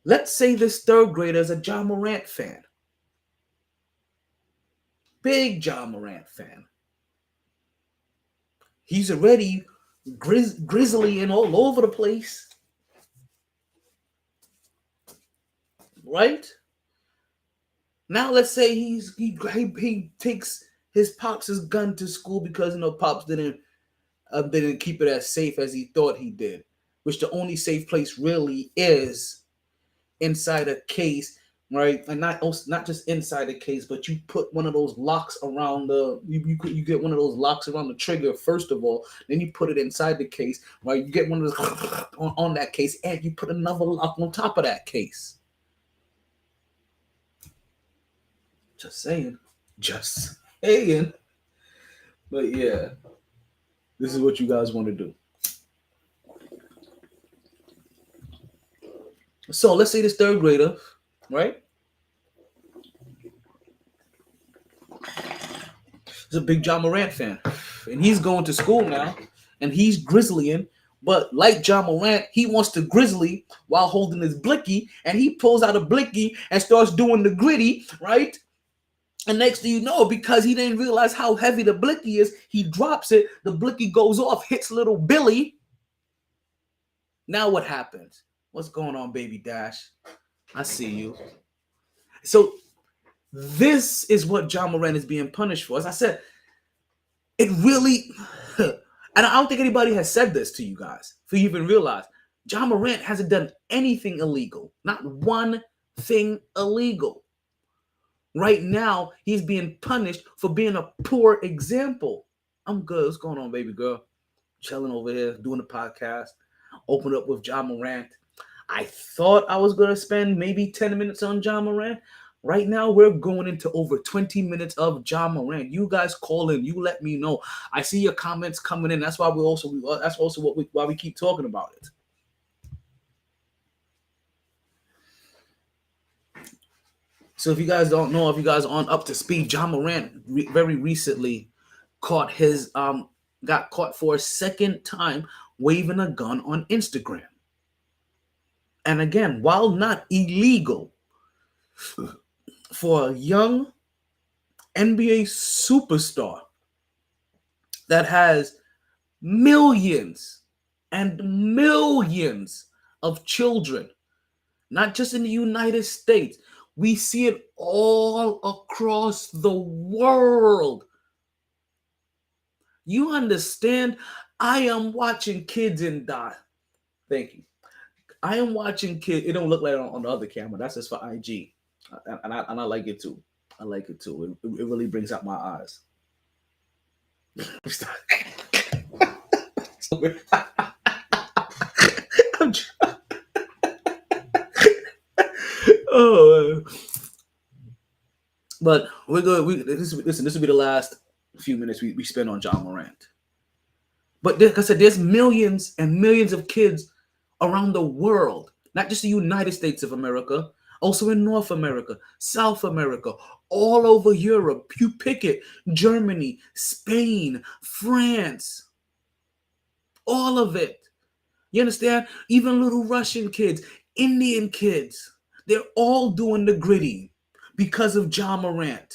Let's say this third grader is a Ja Morant fan. Big Ja Morant fan. He's already grizzly and all over the place. Right? Now let's say he takes his pops' gun to school because pops didn't keep it as safe as he thought he did, which the only safe place really is inside a case, right? And not just inside the case, but you put one of those locks around you get one of those locks around the trigger first of all, then you put it inside the case, right? You get one of those on that case, and you put another lock on top of that case. Just saying. But yeah, this is what you guys want to do. So let's say this third grader, right? He's a big Ja Morant fan. And he's going to school now, and he's grizzlying. But like Ja Morant, he wants to grizzly while holding his blicky, and he pulls out a blicky and starts doing the gritty, right? And next thing you know, because he didn't realize how heavy the blicky is, he drops it, the blicky goes off, hits little Billy. Now what happens? What's going on, baby Dash? I see you. So this is what Ja Morant is being punished for. As I said, it really, and I don't think anybody has said this to you guys, for you even realize, Ja Morant hasn't done anything illegal. Not one thing illegal. Right now, he's being punished for being a poor example. I'm good. What's going on, baby girl? Chilling over here, doing the podcast. Open up with Ja Morant. I thought I was going to spend maybe 10 minutes on Ja Morant. Right now, we're going into over 20 minutes of Ja Morant. You guys call in. You let me know. I see your comments coming in. That's why why we keep talking about it. So if you guys don't know, if you guys aren't up to speed, Ja Morant very recently got caught for a second time waving a gun on Instagram. And again, while not illegal, for a young NBA superstar that has millions and millions of children, not just in the United States, we see it all across the world. You understand? I am watching kids and die. Thank you. I am watching kids. It don't look like it on the other camera. That's just for IG. And I like it too. I like it too. It really brings out my eyes. Oh, but we're good. This will be the last few minutes we spend on Ja Morant. But like I said, there's millions and millions of kids around the world, not just the United States of America, also in North America, South America, all over Europe. You pick it. Germany, Spain, France, all of it. You understand? Even little Russian kids, Indian kids, they're all doing the gritty because of Ja Morant.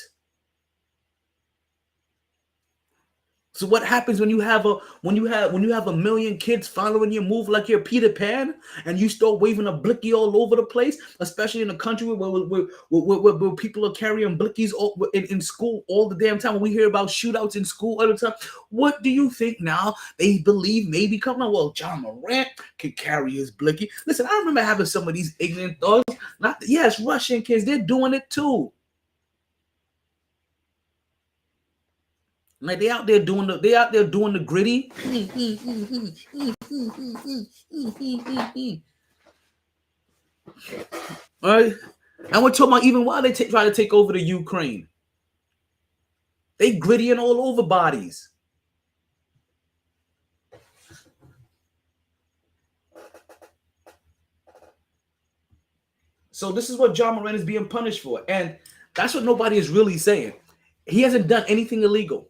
So what happens when you have a million kids following your move like you're Peter Pan, and you start waving a blicky all over the place, especially in a country where people are carrying blickies in school all the damn time. When we hear about shootouts in school all the time, what do you think now? They believe maybe come on, well, Ja Morant can carry his blicky. Listen, I remember having some of these ignorant thoughts. Yes, Russian kids, they're doing it too. Like they out there doing the gritty. All right. And we're talking about even while they try to take over the Ukraine. They grittying all over bodies. So this is what John Morant is being punished for. And that's what nobody is really saying. He hasn't done anything illegal.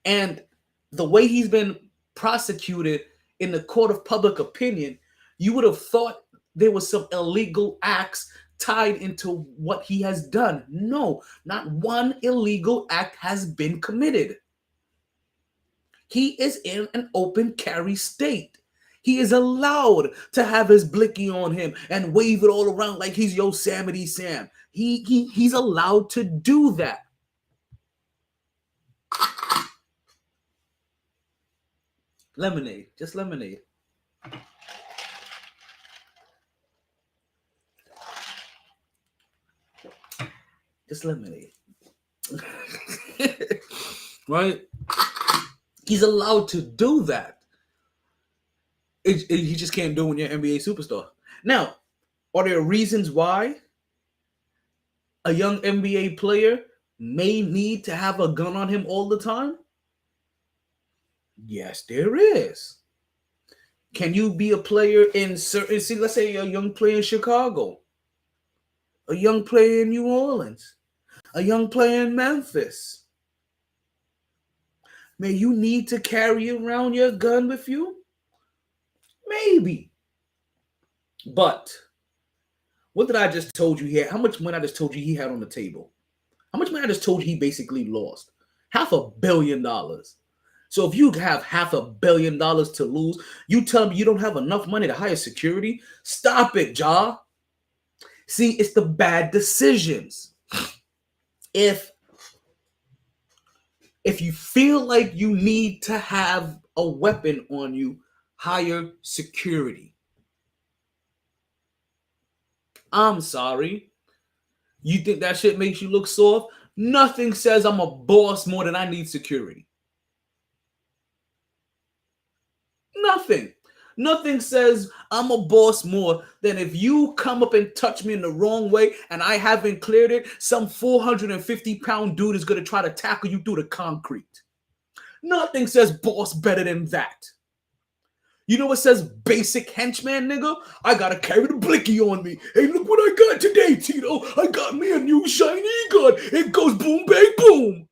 And the way he's been prosecuted in the court of public opinion, you would have thought there was some illegal acts tied into what he has done. No, not one illegal act has been committed. He is in an open carry state. He is allowed to have his blicky on him and wave it all around like he's Yosemite Sam. He's allowed to do that. Lemonade, just lemonade. Just lemonade. Right? He's allowed to do that. He just can't do it when you're an NBA superstar. Now, are there reasons why a young NBA player may need to have a gun on him all the time? Yes, there is. Can you be a player in certain, see, let's say a young player in Chicago, a young player in New Orleans, a young player in Memphis? May you need to carry around your gun with you? Maybe. But what did I just told you here? How much money I just told you he had on the table? How much money I just told you he basically lost? $500 million. So if you have $500 million to lose, you tell me you don't have enough money to hire security? Stop it, Ja. See, it's the bad decisions. If you feel like you need to have a weapon on you, hire security. I'm sorry. You think that shit makes you look soft? Nothing says I'm a boss more than I need security. Nothing. Nothing says I'm a boss more than if you come up and touch me in the wrong way and I haven't cleared it, some 450-pound dude is going to try to tackle you through the concrete. Nothing says boss better than that. You know what says basic henchman, nigga? I gotta carry the blicky on me. Hey, look what I got today, Tito. I got me a new shiny gun. It goes boom, bang, boom.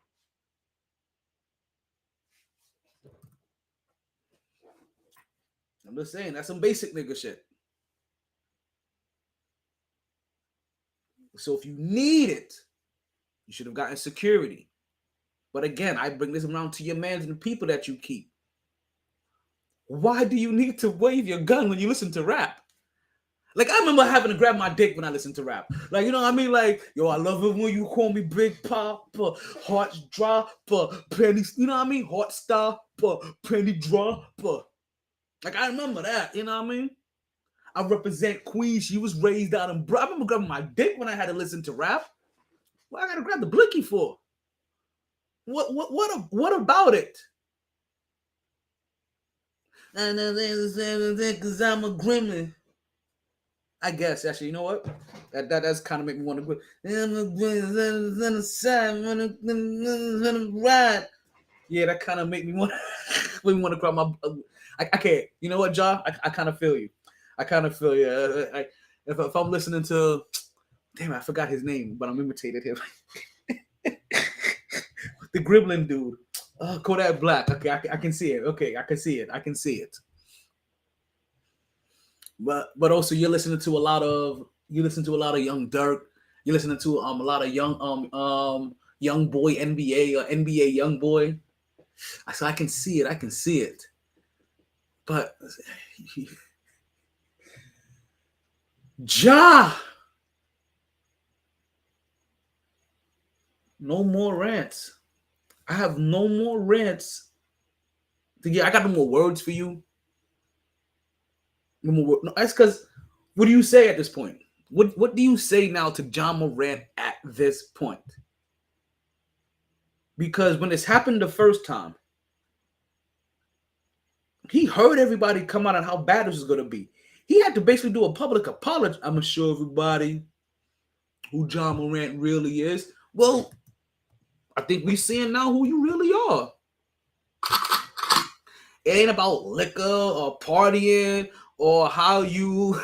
I'm just saying, that's some basic nigga shit. So if you need it, you should have gotten security. But again, I bring this around to your mans and the people that you keep. Why do you need to wave your gun when you listen to rap? Like, I remember having to grab my dick when I listened to rap. Like, you know what I mean? Like, yo, I love it when you call me Big Papa, Heart Dropper, Penny, you know what I mean? Heart Stopper, Penny Dropper. Like, I remember that, you know what I mean? I represent Queen. She was raised out in I remember grabbing my dick when I had to listen to rap. What I gotta grab the blicky for? What about it? And then because I'm a gremlin. I guess actually, you know what? That's kind of make me want to go. Yeah, that kind of make me want to grab my. I can't. You know what, Ja? I kind of feel you. I kind of feel you. If I'm listening to, damn, I forgot his name, but I'm imitating him. The Gremlin dude. Kodak Black. Okay, I can see it. Okay, I can see it. I can see it. But also you're listening to a lot of Young Dirk. You're listening to a lot of young boy NBA or NBA young boy. So I can see it. I can see it. But Ja, no more rants. I have no more rants. I got no more words for you. No, that's because what do you say at this point? What do you say now to John Morant at this point? Because when this happened the first time, he heard everybody come out on how bad this was going to be. He had to basically do a public apology. I'm going to show everybody who Ja Morant really is. Well, I think we're seeing now who you really are. It ain't about liquor or partying or how you,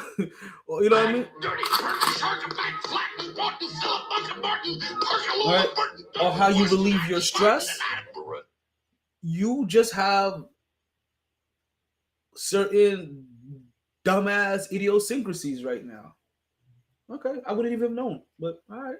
or, you know what I mean? Dirty Perky, shark back, flatten, Morton, Philip, Bunker, Martin, Perky, Right? Burton, Or how you relieve your stress. You just have certain dumbass idiosyncrasies right now. Okay, I wouldn't even have known, but all right.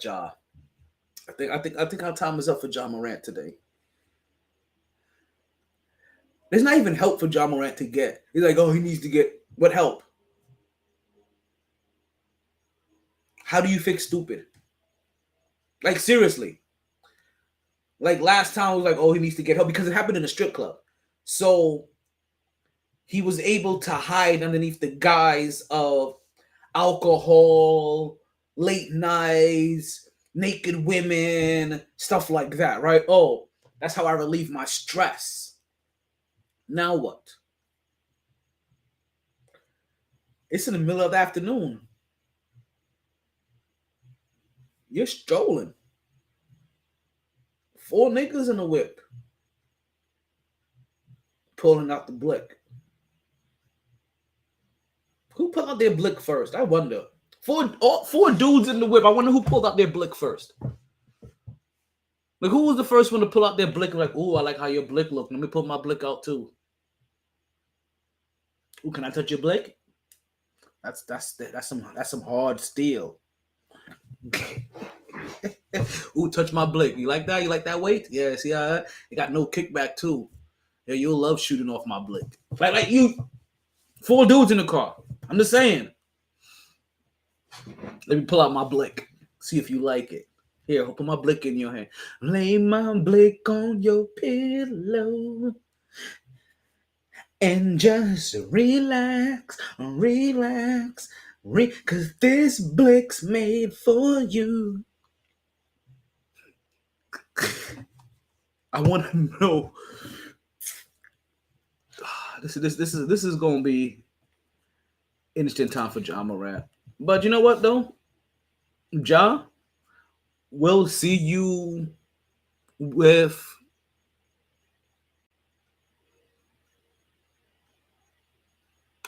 Ja. I think our time is up for Ja Morant today. There's not even help for Ja Morant to get. He's like, oh, he needs to get what help? How do you fix stupid? Like seriously. Like last time I was like, oh, he needs to get help because it happened in a strip club. So he was able to hide underneath the guise of alcohol, late nights, naked women, stuff like that, right? Oh, that's how I relieve my stress. Now what? It's in the middle of the afternoon. You're strolling. 4 niggas in a whip. Pulling out the blick. Who pulled out their blick first? I wonder. Four dudes in the whip. I wonder who pulled out their blick first. Like, who was the first one to pull out their blick? Like, ooh, I like how your blick look. Let me pull my blick out too. Ooh, can I touch your blick? That's some hard steel. Ooh, touch my blick. You like that? You like that weight? Yeah. See how it got no kickback too. Yeah, you'll love shooting off my blick. Like you, 4 dudes in the car. I'm just saying. Let me pull out my blick. See if you like it. Here, I'll put my blick in your hand. Lay my blick on your pillow. And just relax. Cause this blick's made for you. I want to know. This is gonna be interesting time for Ja Morant. But you know what though? Ja, we'll see you with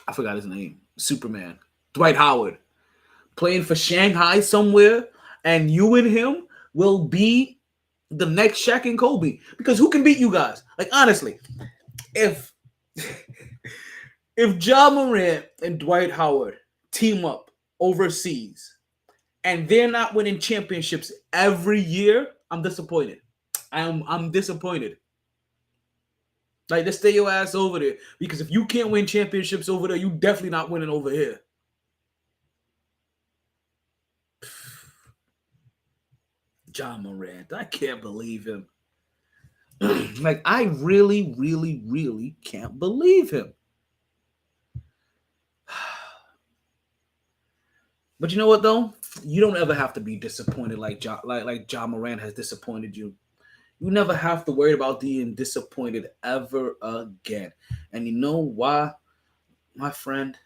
I forgot his name. Superman. Dwight Howard. Playing for Shanghai somewhere, and you and him will be the next Shaq and Kobe. Because who can beat you guys? Like honestly, if Ja Morant and Dwight Howard team up overseas and they're not winning championships every year, I'm disappointed. I'm disappointed. Like, just stay your ass over there. Because if you can't win championships over there, you definitely not winning over here. Ja Morant, I can't believe him. Like, I really, really, really can't believe him. But you know what though? You don't ever have to be disappointed like Ja Morant has disappointed you. You never have to worry about being disappointed ever again. And you know why, my friend?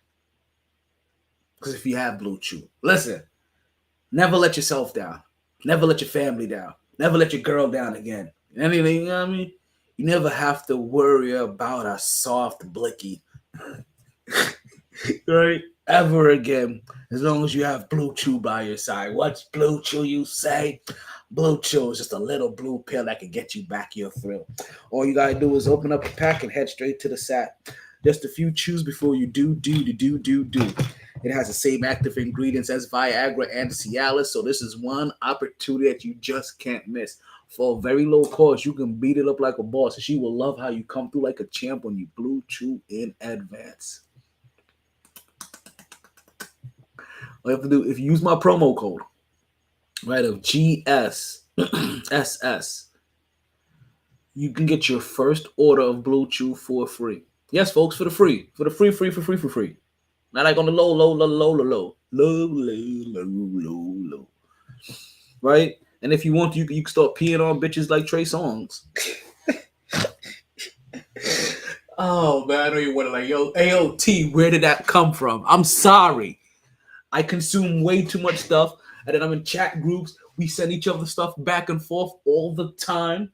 Because if you have Blue Chew, listen, never let yourself down. Never let your family down. Never let your girl down again. Anything, you know what I mean? You never have to worry about a soft blicky. Right? Ever again. As long as you have Blue Chew by your side. What's Blue Chew, you say? Blue Chew is just a little blue pill that can get you back your thrill. All you gotta do is open up a pack and head straight to the sack. Just a few chews before you do. It has the same active ingredients as Viagra and Cialis, so this is one opportunity that you just can't miss. For a very low cost, you can beat it up like a boss, and she will love how you come through like a champ when you Blue Chew in advance. All you have to do, if you use my promo code, right, of GSSS, you can get your first order of Blue Chew for free. Yes, folks, for the free. For the free. Not like on the low. Right? And if you want to, you can start peeing on bitches like Trey Songz. Oh man, I know you want to like, yo, AOT, where did that come from? I'm sorry. I consume way too much stuff, and then I'm in chat groups. We send each other stuff back and forth all the time.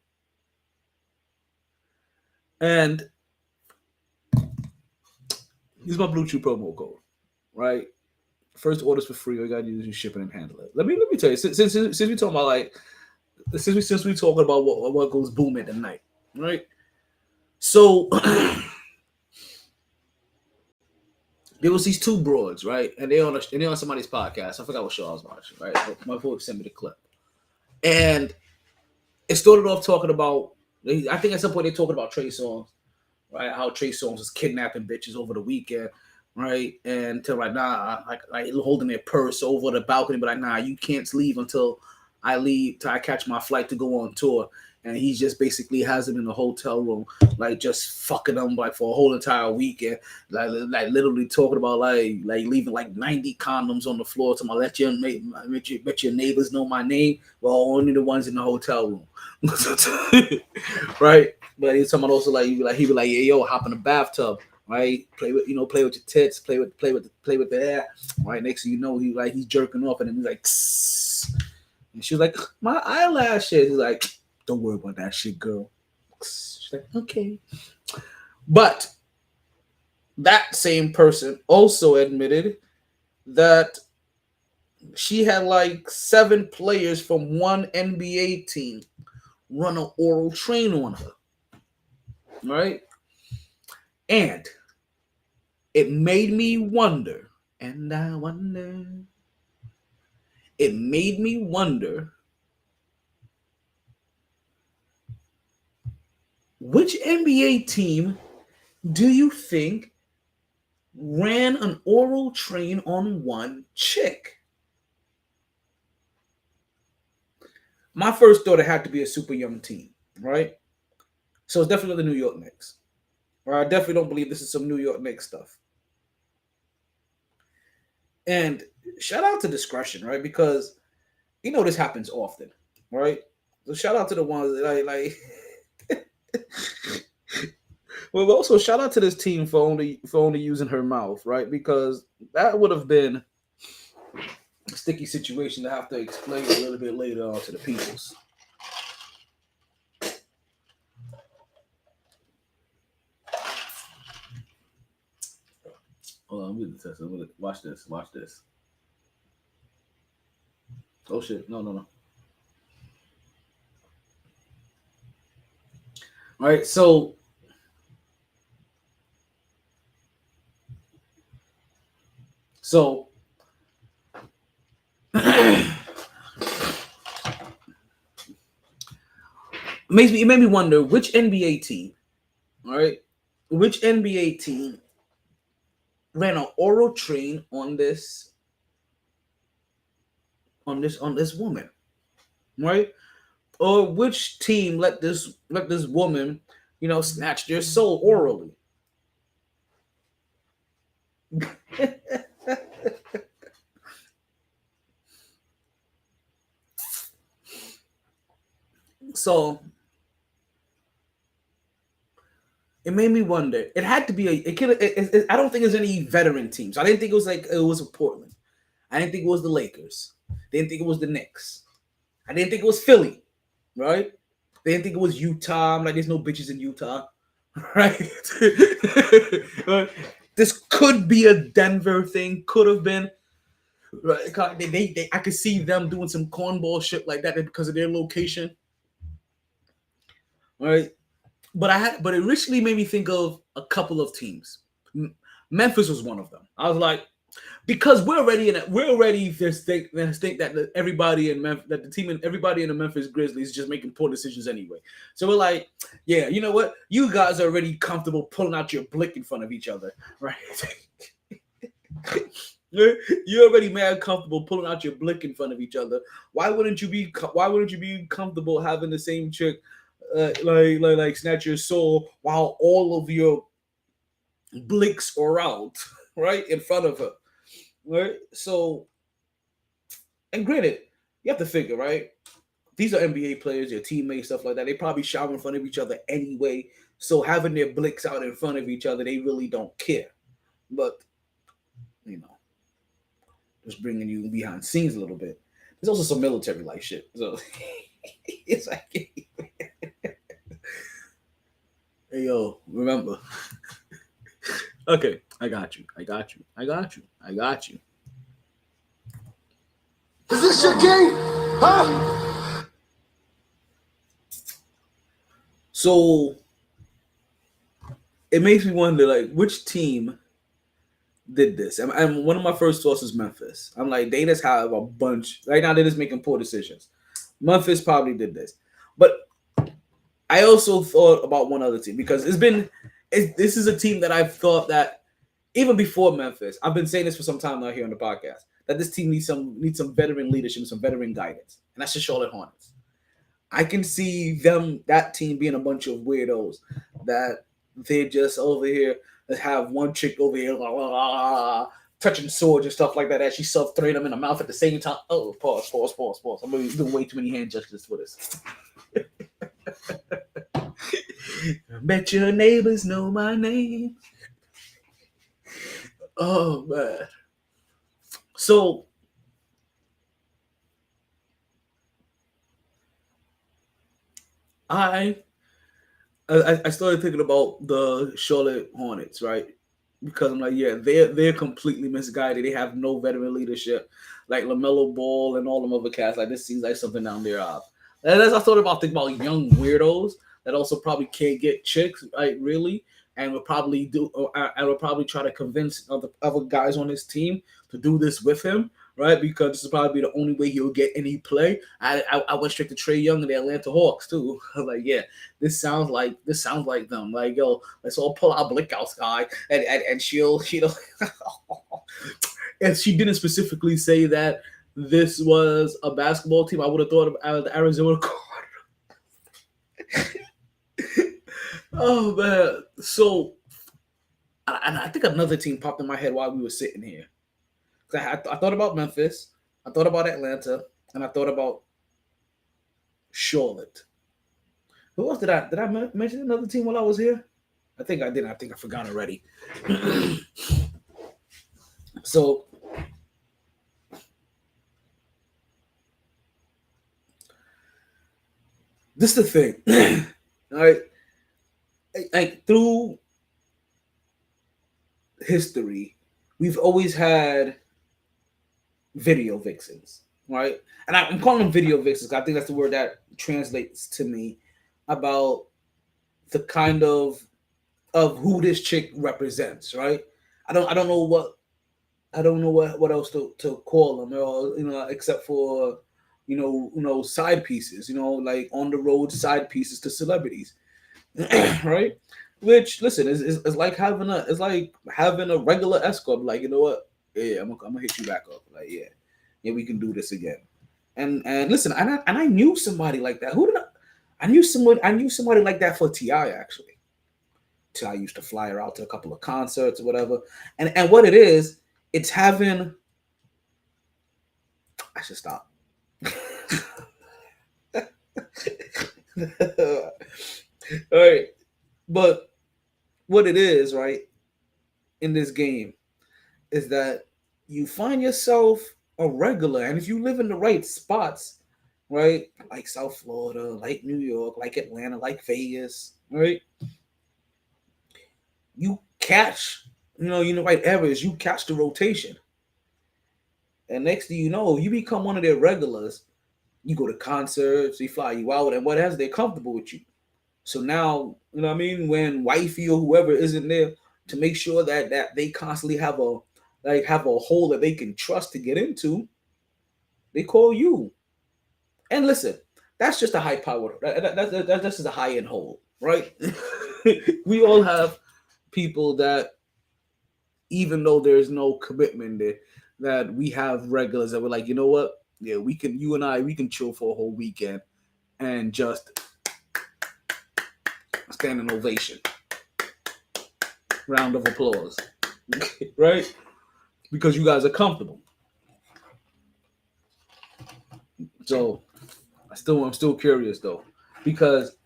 And use my Blue Chew promo code, right? First orders for free. All you gotta do is just ship it and handle it. Let me tell you, since we talking about like since we talking about what goes boom at the night, right? So there was these two broads, right? And they on somebody's podcast. I forgot what show I was watching, right? But my folks sent me the clip, and it started off talking about. I think at some point they talking about Trey Songz, right? How Trey Songz was kidnapping bitches over the weekend, right? And to like, nah, like holding their purse over the balcony, but like, nah, you can't leave until I leave, till I catch my flight to go on tour. And he just basically has them in the hotel room, like just fucking them like for a whole entire weekend, like literally talking about like leaving like 90 condoms on the floor to my let your neighbors know my name. Well, only the ones in the hotel room, right? But he's talking about also like he be like, yeah, yo, hop in the bathtub, right? Play with your tits, play with the air, right? Next thing you know, he's jerking off, and then he's like, Kss. And she was like, my eyelashes. He's like, don't worry about that shit, girl. She's like, okay. But that same person also admitted that she had like 7 players from one NBA team run an oral train on her. Right? And it made me wonder, and I wonder, it made me wonder which NBA team do you think ran an oral train on one chick? My first thought, it had to be a super young team, right? So it's definitely the New York Knicks. Right? I definitely don't believe this is some New York Knicks stuff. And shout out to discretion, right? Because this happens often, right? So shout out to the ones that like well, also shout out to this team for only using her mouth, right? Because that would have been a sticky situation to have to explain a little bit later on to the peoples. Hold on, I'm gonna test it. Watch this. Oh shit! No. All right, so it made me wonder which NBA team, all right, which NBA team ran an oral train on this woman, right? Or which team let this woman, snatch their soul orally? So it made me wonder. It had to be I don't think there's any veteran teams. I didn't think it was Portland. I didn't think it was the Lakers. I didn't think it was the Knicks. I didn't think it was Philly, right? They didn't think it was Utah. I'm like, there's no bitches in Utah, right? This could be a Denver thing. Could have been. Right? I could see them doing some cornball shit like that because of their location, right? But it originally made me think of a couple of teams. Memphis was one of them. I was like, because we're already think that everybody in Memphis, that the team and everybody in the Memphis Grizzlies is just making poor decisions anyway. So we're like, yeah, you know what? You guys are already comfortable pulling out your blick in front of each other, right? You're already mad comfortable pulling out your blick in front of each other. Why wouldn't you be comfortable having the same chick like snatch your soul while all of your blicks are out? right, in front of her, right? So, and granted, you have to figure, right? These are NBA players, your teammates, stuff like that. They probably shower in front of each other anyway. So having their blicks out in front of each other, they really don't care. But you know, just bringing you behind scenes a little bit. There's also some military like shit. So it's like, hey yo, remember? Okay, I got you. I got you. I got you. I got you. Is this your game? Huh? So it makes me wonder, like, which team did this? And one of my first thoughts is Memphis. I'm like, they just have a bunch right now. They're just making poor decisions. Memphis probably did this, but I also thought about one other team because this is a team that I've thought that even before Memphis, I've been saying this for some time now here on the podcast, that this team needs some veteran leadership, some veteran guidance, and that's the Charlotte Hornets. I can see that team being a bunch of weirdos that they're just over here. Let's have one chick over here touching swords and stuff like that as she self-throwing them in the mouth at the same time. Oh, pause. I'm doing way too many hand gestures for this. Bet your neighbors know my name. Oh man. So I started thinking about the Charlotte Hornets, right? Because I'm like, yeah, they're completely misguided. They have no veteran leadership, like LaMelo Ball and all them other cats. Like this seems like something down their aisle. And as I thought about thinking about young weirdos that also probably can't get chicks, right? Really, and will probably will probably try to convince other guys on his team to do this with him, right? Because this is probably the only way he'll get any play. I went straight to Trae Young and the Atlanta Hawks too. I was like, yeah, this sounds like them. Like, yo, let's all pull our blick out, guy, and she'll, and she didn't specifically say that this was a basketball team. I would have thought of the Arizona Cardinals. Oh man, so and I think another team popped in my head while we were sitting here. I thought about Memphis, I thought about Atlanta, and I thought about Charlotte. Who else did I mention another team while I was here? I think I didn't. I think I forgot already. So this is the thing. All right. Like through history, we've always had video vixens, right? And I'm calling them video vixens. I think that's the word that translates to me about the kind of who this chick represents, right? I don't know what else to call them, or except for side pieces, like on the road side pieces to celebrities, right? Which listen is like having a regular escort, like you know what, yeah, I'm gonna hit you back up, like yeah, we can do this again, and listen, and I knew somebody like that. Who did I knew somebody like that for T.I. actually. I used to fly her out to a couple of concerts or whatever. And what it is, it's having. I should stop. All right. But what it is, right, in this game is that you find yourself a regular. And if you live in the right spots, right, like South Florida, like New York, like Atlanta, like Vegas, right, you catch, in the right areas, you catch the rotation. And next thing you know, you become one of their regulars. You go to concerts, they fly you out, and what else? They're comfortable with you. So now, you know what I mean? When wifey or whoever isn't there to make sure that they constantly have a hole that they can trust to get into, they call you. And listen, that's just a high power. That's just a high end hole, right? We all have people that, even though there's no commitment there, that we have regulars that we're like, you know what? Yeah, you and I, we can chill for a whole weekend and just stand an ovation. Round of applause. right? Because you guys are comfortable. So I'm still curious though, because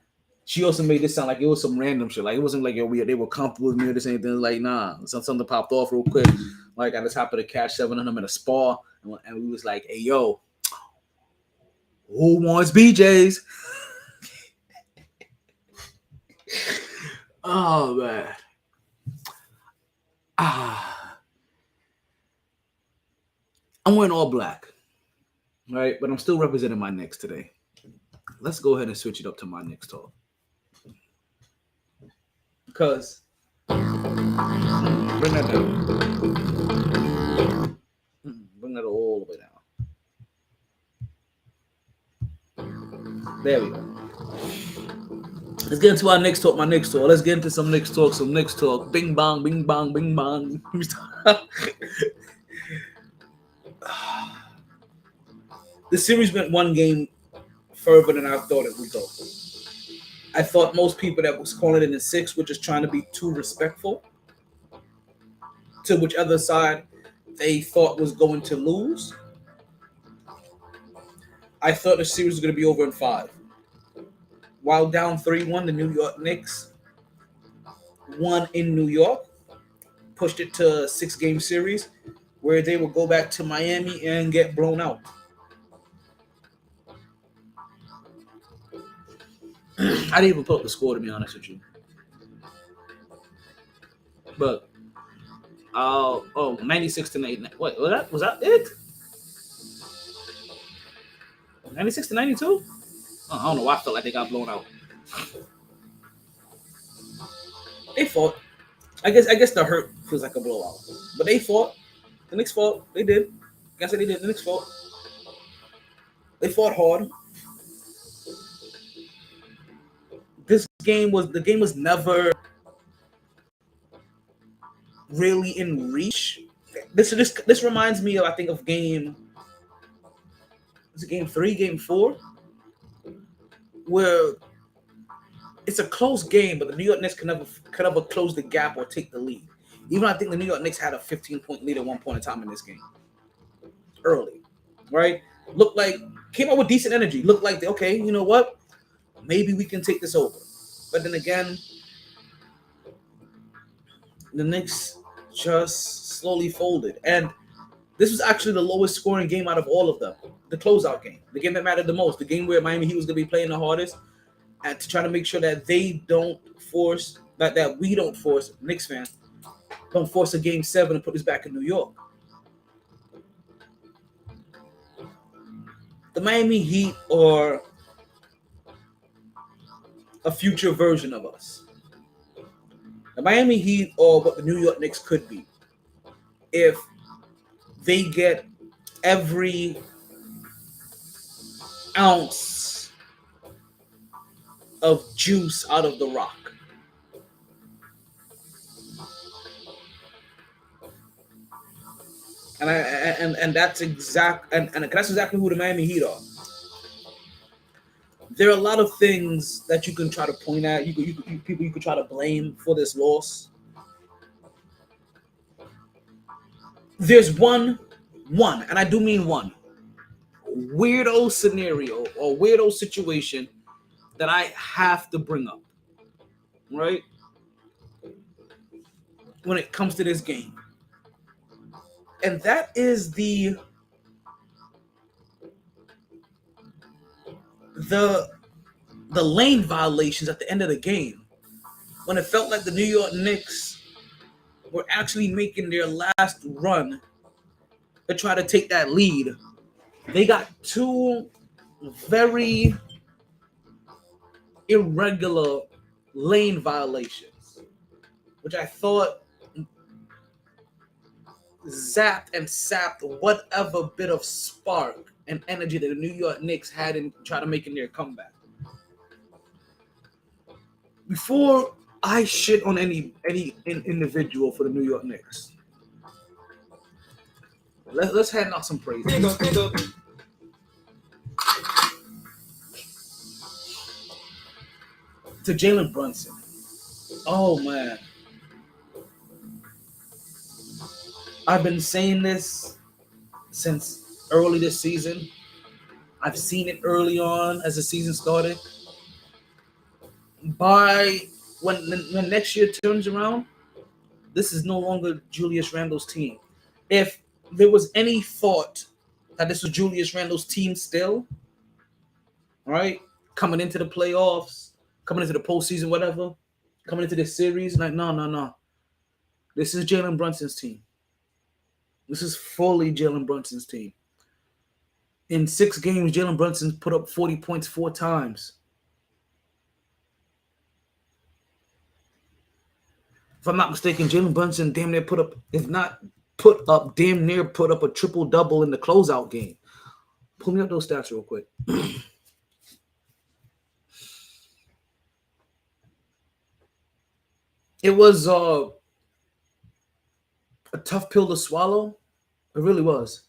she also made this sound like it was some random shit. Like it wasn't like yo, they were comfortable with me or this anything. Like nah, something popped off real quick. Like at the top of the cash 7 of them in a spa, and we was like, hey yo, who wants BJ's? Oh man, I'm wearing all black, right? But I'm still representing my Knicks today. Let's go ahead and switch it up to my Knicks talk, because bring that down. Bring that all the way down. There we go. Let's get into our Knicks talk. My Knicks talk. Let's get into some Knicks talk. Some Knicks talk. Bing bong, bing bong, bing bong. The series went one game further than I thought it would go. I thought most people that was calling it in 6 were just trying to be too respectful to whichever side they thought was going to lose. I thought the series was going to be over in 5. While down 3-1, the New York Knicks won in New York, pushed it to a 6-game series where they will go back to Miami and get blown out. I didn't even put up the score, to be honest with you. But 96 to 8. Wait, was that it? 96 to 92? I don't know why I felt like they got blown out. They fought. I guess the hurt feels like a blowout. But they fought. The Knicks fought. They did. I guess they did. The Knicks fought. They fought hard. The game was never really in reach. This reminds me of, I think, of game 3, game 4, where it's a close game, but the New York Knicks can never close the gap or take the lead. Even I think the New York Knicks had a 15-point lead at one point in time in this game. Early, right? Looked like, came out with decent energy. Looked like, okay, you know what? Maybe we can take this over. But then again, the Knicks just slowly folded. And this was actually the lowest scoring game out of all of them. The closeout game. The game that mattered the most. The game where Miami Heat was going to be playing the hardest. And to try to make sure that they don't force, that we don't force, Knicks fans, don't force a game 7 and put us back in New York. The Miami Heat are a future version of us. The Miami Heat are what the New York Knicks could be if they get every ounce of juice out of the rock. And that's exactly who the Miami Heat are. There are a lot of things that you can try to point at. People you could try to blame for this loss. There's one, and I do mean one, weirdo scenario or weirdo situation that I have to bring up, right? When it comes to this game. And that is the lane violations at the end of the game. When it felt like the New York Knicks were actually making their last run to try to take that lead. They got 2 very irregular lane violations, which I thought zapped and sapped whatever bit of spark and energy that the New York Knicks had in trying to make in their comeback. Before I shit on any individual for the New York Knicks, let's hand out some praise. Big up. To Jalen Brunson. Oh man. I've been saying this since early this season. I've seen it early on as the season started. By when next year turns around, this is no longer Julius Randle's team. If there was any thought that this was Julius Randle's team still, right, coming into the playoffs, coming into the postseason, whatever, coming into this series, like no. This is Jalen Brunson's team. This is fully Jalen Brunson's team. In 6 games, Jalen Brunson put up 40 points 4 times. If I'm not mistaken, Jalen Brunson damn near put up, if not put up, damn near put up a triple-double in the closeout game. Pull me up those stats real quick. It was a tough pill to swallow. It really was.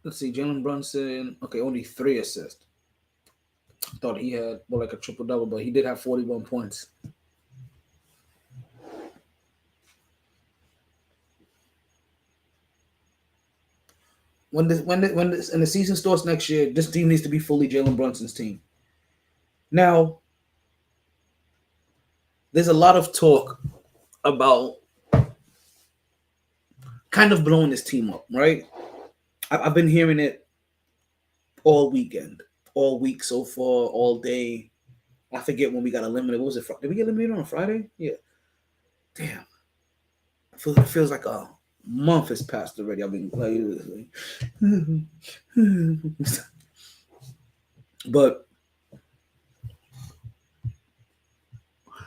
Let's see, Jalen Brunson. Okay, only 3 assists. Thought he had more like a triple double, but he did have 41 points. When the season starts next year, this team needs to be fully Jalen Brunson's team. Now, there's a lot of talk about kind of blowing this team up, right? I've been hearing it all weekend, all week so far, all day. I forget when we got eliminated. What was it? Did we get eliminated on a Friday? Yeah. Damn. It feels like a month has passed already. I've been but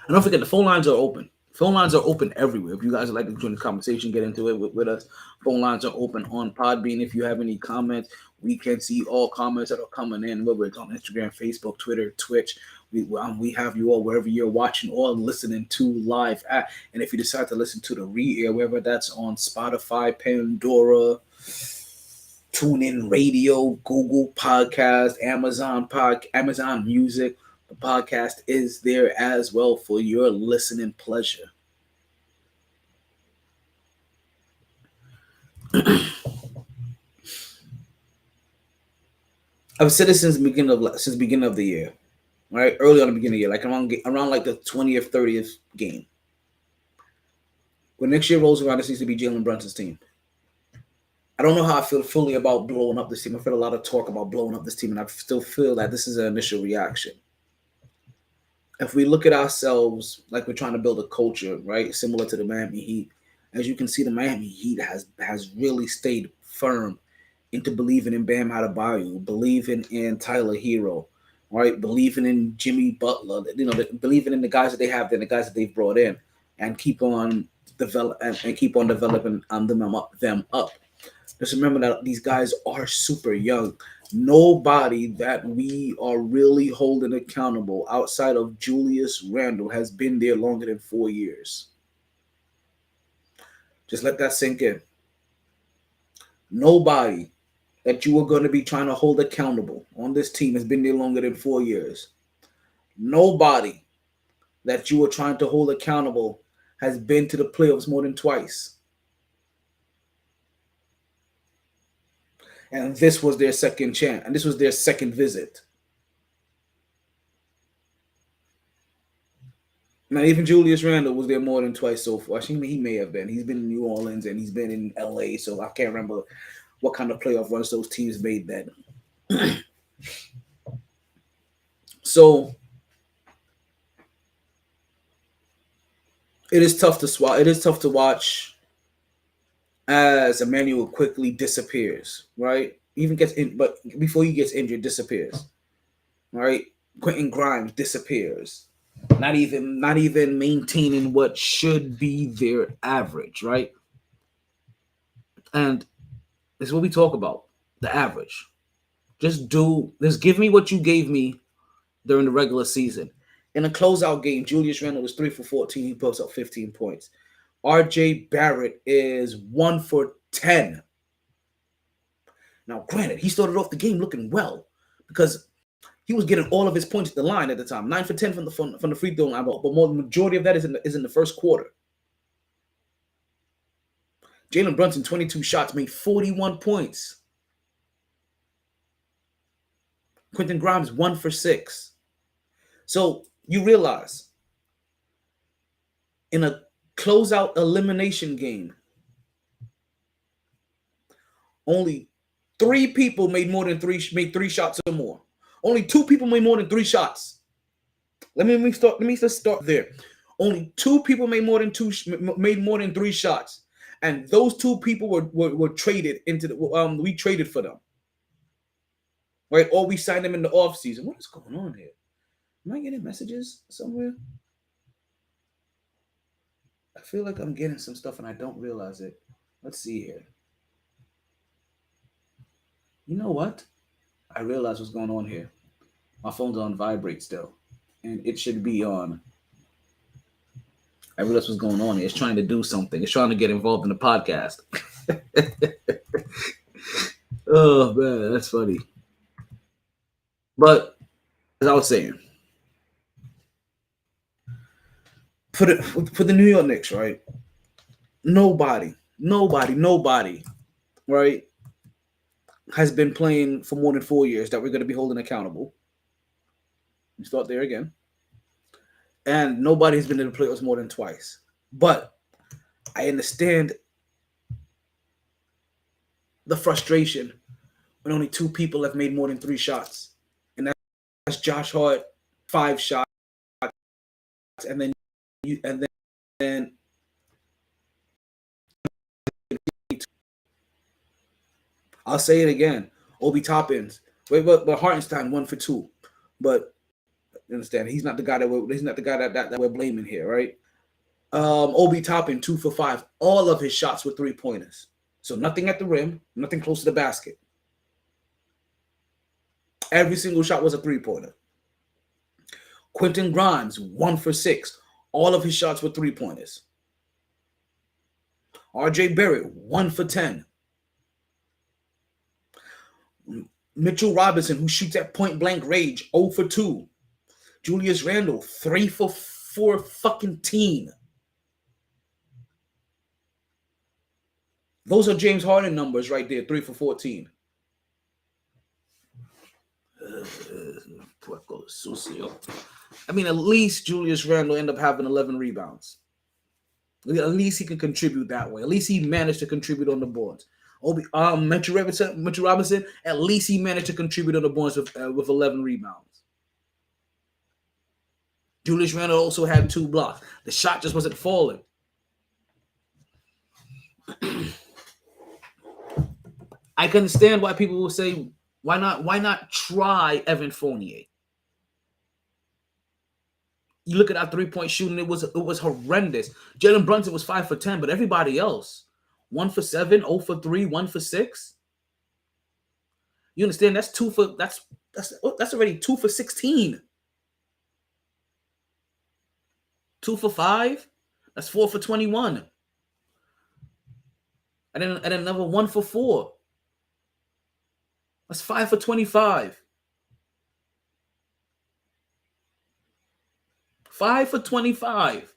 and don't forget the phone lines are open. Phone lines are open everywhere. If you guys would like to join the conversation, get into it with us. Phone lines are open on Podbean. If you have any comments, we can see all comments that are coming in, whether it's on Instagram, Facebook, Twitter, Twitch. We have you all wherever you're watching or listening to live at. And if you decide to listen to the re-air, whether that's on Spotify, Pandora, TuneIn Radio, Google Podcast, Amazon Music, the podcast is there as well for your listening pleasure. I've said this since beginning of the year, right? Early on the beginning of the year, like around like the 20th, 30th game. When next year rolls around, this needs to be Jalen Brunson's team. I don't know how I feel fully about blowing up this team. I've heard a lot of talk about blowing up this team, and I still feel that this is an initial reaction. If we look at ourselves like we're trying to build a culture, right, similar to the Miami Heat, as you can see, the Miami Heat has really stayed firm into believing in Bam Adebayo, believing in Tyler Hero, right, believing in Jimmy Butler, believing in the guys that they have, and the guys that they've brought in, and keep on developing them up. Just remember that these guys are super young. Nobody that we are really holding accountable outside of Julius Randle has been there longer than 4 years. Just let that sink in. Nobody that you are going to be trying to hold accountable on this team has been there longer than 4 years. Nobody that you are trying to hold accountable has been to the playoffs more than twice. And this was their second chance, and this was their second visit. Now, even Julius Randle was there more than twice so far. Actually, he may have been. He's been in New Orleans and he's been in LA, so I can't remember what kind of playoff runs those teams made then. So it is tough to swallow. It is tough to watch as Emmanuel quickly disappears, right? Even gets in, but before he gets injured, disappears, right? Quentin Grimes disappears, not even maintaining what should be their average, right? And this is what we talk about, the average. Just give me what you gave me during the regular season. In a closeout game, Julius Randle was 3 for 14. He puts up 15 points. RJ Barrett is 1 for 10. Now, granted, he started off the game looking well because He was getting all of his points at the line at the time, 9 for 10 from the free throw line, but more the majority of that is in the first quarter. Jalen Brunson, 22 shots, made 41 points. Quentin Grimes, 1 for 6. So you realize in a closeout elimination game, only 3 people made made 3 shots or more. Only 2 people made more than 3 shots. Let me just start there. Only 2 people made more than 3 shots, and those 2 people were traded into the. We traded for them, right? Or we signed them in the off season. What is going on here? Am I getting messages somewhere? I feel like I'm getting some stuff and I don't realize it. Let's see here. You know what? I realize what's going on here. My phone's on vibrate still, and it should be on. I realize what's going on here. It's trying to do something. It's trying to get involved in the podcast. Oh, man, that's funny. But as I was saying, for the New York Knicks, right? Nobody, right, has been playing for more than 4 years that we're going to be holding accountable. We start there again. And nobody's been in the playoffs more than twice. But I understand the frustration when only 2 people have made more than 3 shots. And that's Josh Hart, 5 shots. And then I'll say it again. Obi Toppins. But Hartenstein 1 for 2. But understand, he's not the guy that we're blaming here, right? Obi Toppin 2 for 5. All of his shots were 3-pointers. So nothing at the rim, nothing close to the basket. Every single shot was a 3-pointer. Quentin Grimes 1 for 6. All of his shots were 3-pointers. RJ Barrett 1 for 10. Mitchell Robinson, who shoots at point blank range, 0 for 2. Julius Randle, 3 for 4 fucking team. Those are James Harden numbers right there, 3 for 14. I mean, at least Julius Randle ended up having 11 rebounds. At least he can contribute that way. At least he managed to contribute on the boards. Mitchell Robinson, at least he managed to contribute on the boards with 11 rebounds. Julius Randle also had 2 blocks. The shot just wasn't falling. I can understand why people will say, why not try Evan Fournier? You look at our 3-point shooting, it was horrendous. Jalen Brunson was 5 for 10, but everybody else, 1 for 7, 0 for 3, 1 for 6. You understand? That's already 2 for 16. 2 for 5. That's 4 for 21. And then another 1 for 4. That's 5 for 25. 5 for 25.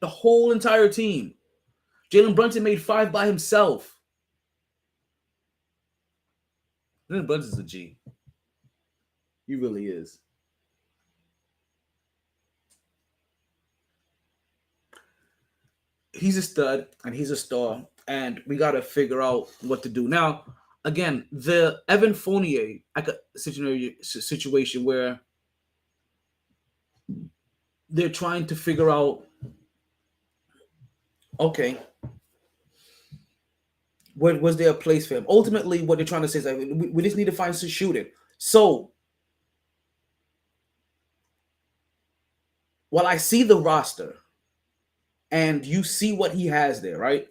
The whole entire team. Jalen Brunson made 5 by himself. Jalen Brunson's a G. He really is. He's a stud and he's a star, and we got to figure out what to do. Now, again, the Evan Fournier situation where they're trying to figure out, okay, was there a place for him? Ultimately, what they're trying to say is that we just need to find some shooting. So, while I see the roster, and you see what he has there, right?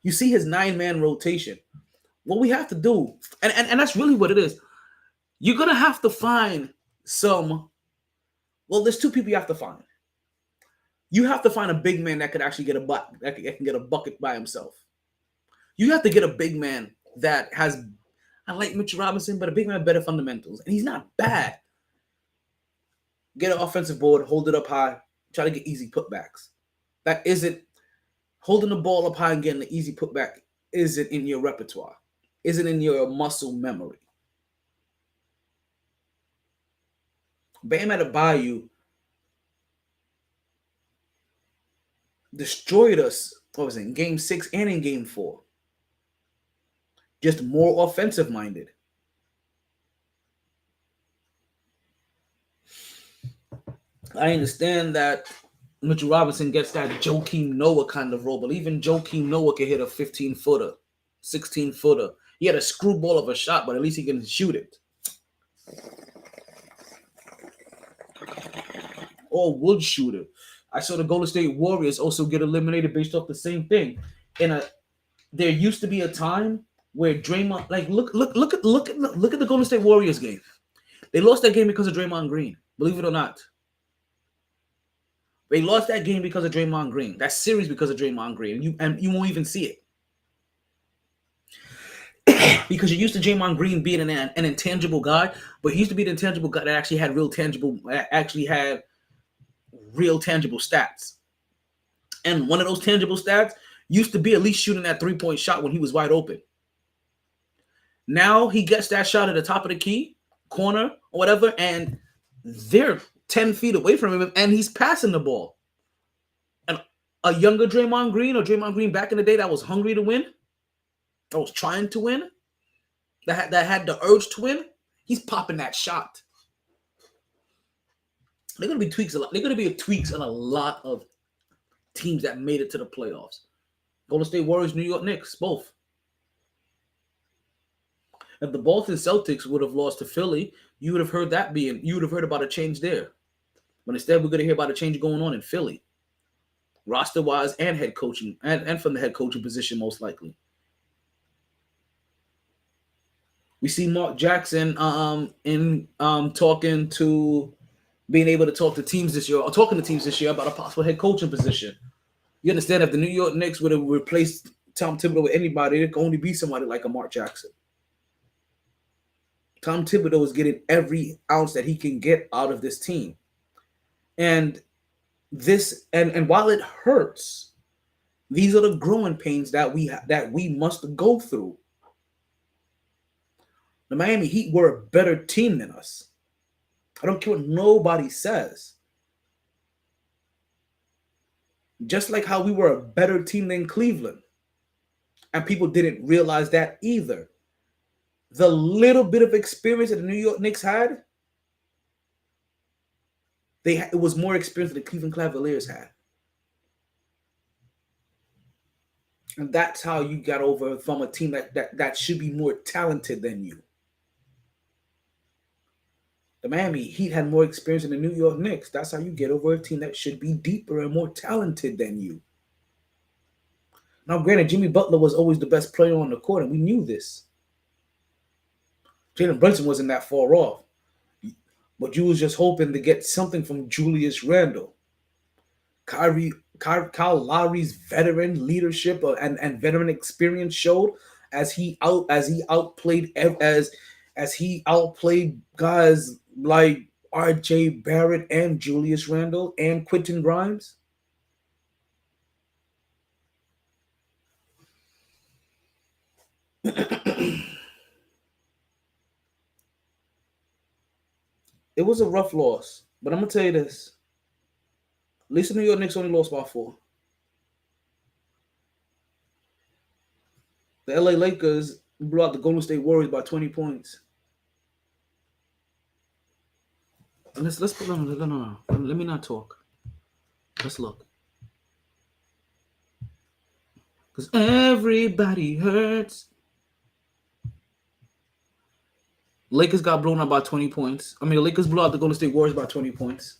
You see his 9-man rotation. What we have to do, and that's really what it is, you're going to have to find there's 2 people you have to find. You have to find a big man that could actually get that can get a bucket by himself. You have to get a big man that has, I like Mitchell Robinson, but a big man with better fundamentals. And he's not bad. get an offensive board, hold it up high, try to get easy putbacks. That isn't holding the ball up high and getting the easy putback isn't in your repertoire, isn't in your muscle memory. Bam Adebayo destroyed us, what was it, in game 6 and in game 4. Just more offensive minded. I understand that Mitchell Robinson gets that Joakim Noah kind of role, but even Joakim Noah can hit a 15-footer, 16-footer. He had a screwball of a shot, but at least he can shoot it. Or would shoot it. I saw the Golden State Warriors also get eliminated based off the same thing. There used to be a time where Draymond, like look at the Golden State Warriors game. They lost that game because of Draymond Green. Believe it or not. They lost that game because of Draymond Green. That series because of Draymond Green. And you won't even see it. Because you're used to Draymond Green being an intangible guy, but he used to be the intangible guy that actually had real tangible stats. And one of those tangible stats used to be at least shooting that 3-point shot when he was wide open. Now he gets that shot at the top of the key, corner, or whatever, and they're 10 feet away from him, and he's passing the ball. And a younger Draymond Green, or Draymond Green back in the day that was hungry to win, that was trying to win, that had the urge to win, he's popping that shot. They're going to be tweaks a lot. They're going to be tweaks on a lot of teams that made it to the playoffs. Golden State Warriors, New York Knicks, both. If the Boston Celtics would have lost to Philly, you would have heard about a change there. But instead, we're going to hear about a change going on in Philly, roster-wise and head coaching, and from the head coaching position, most likely. We see Mark Jackson talking to being able to talk to teams this year, or talking to teams this year about a possible head coaching position. You understand, if the New York Knicks would have replaced Tom Thibodeau with anybody, it could only be somebody like a Mark Jackson. Tom Thibodeau is getting every ounce that he can get out of this team. And while it hurts, these are the growing pains that we must go through. The Miami Heat were a better team than us. I don't care what nobody says. Just like how we were a better team than Cleveland. And people didn't realize that either. The little bit of experience that the New York Knicks had, it was more experience than the Cleveland Cavaliers had. And that's how you got over from a team that should be more talented than you. The Miami Heat had more experience than the New York Knicks. That's how you get over a team that should be deeper and more talented than you. Now, granted, Jimmy Butler was always the best player on the court, and we knew this. Jalen Brunson wasn't that far off. But you was just hoping to get something from Julius Randle. Kyle Lowry's veteran leadership and veteran experience showed as he outplayed guys like R.J. Barrett and Julius Randle and Quentin Grimes. It was a rough loss, but I'm going to tell you this. At least the New York Knicks only lost by 4. The LA Lakers blew out the Golden State Warriors by 20 points. Let's put no. Let me not talk. Let's look. Because everybody hurts. Lakers got blown out by 20 points. The Lakers blew out the Golden State Warriors by 20 points.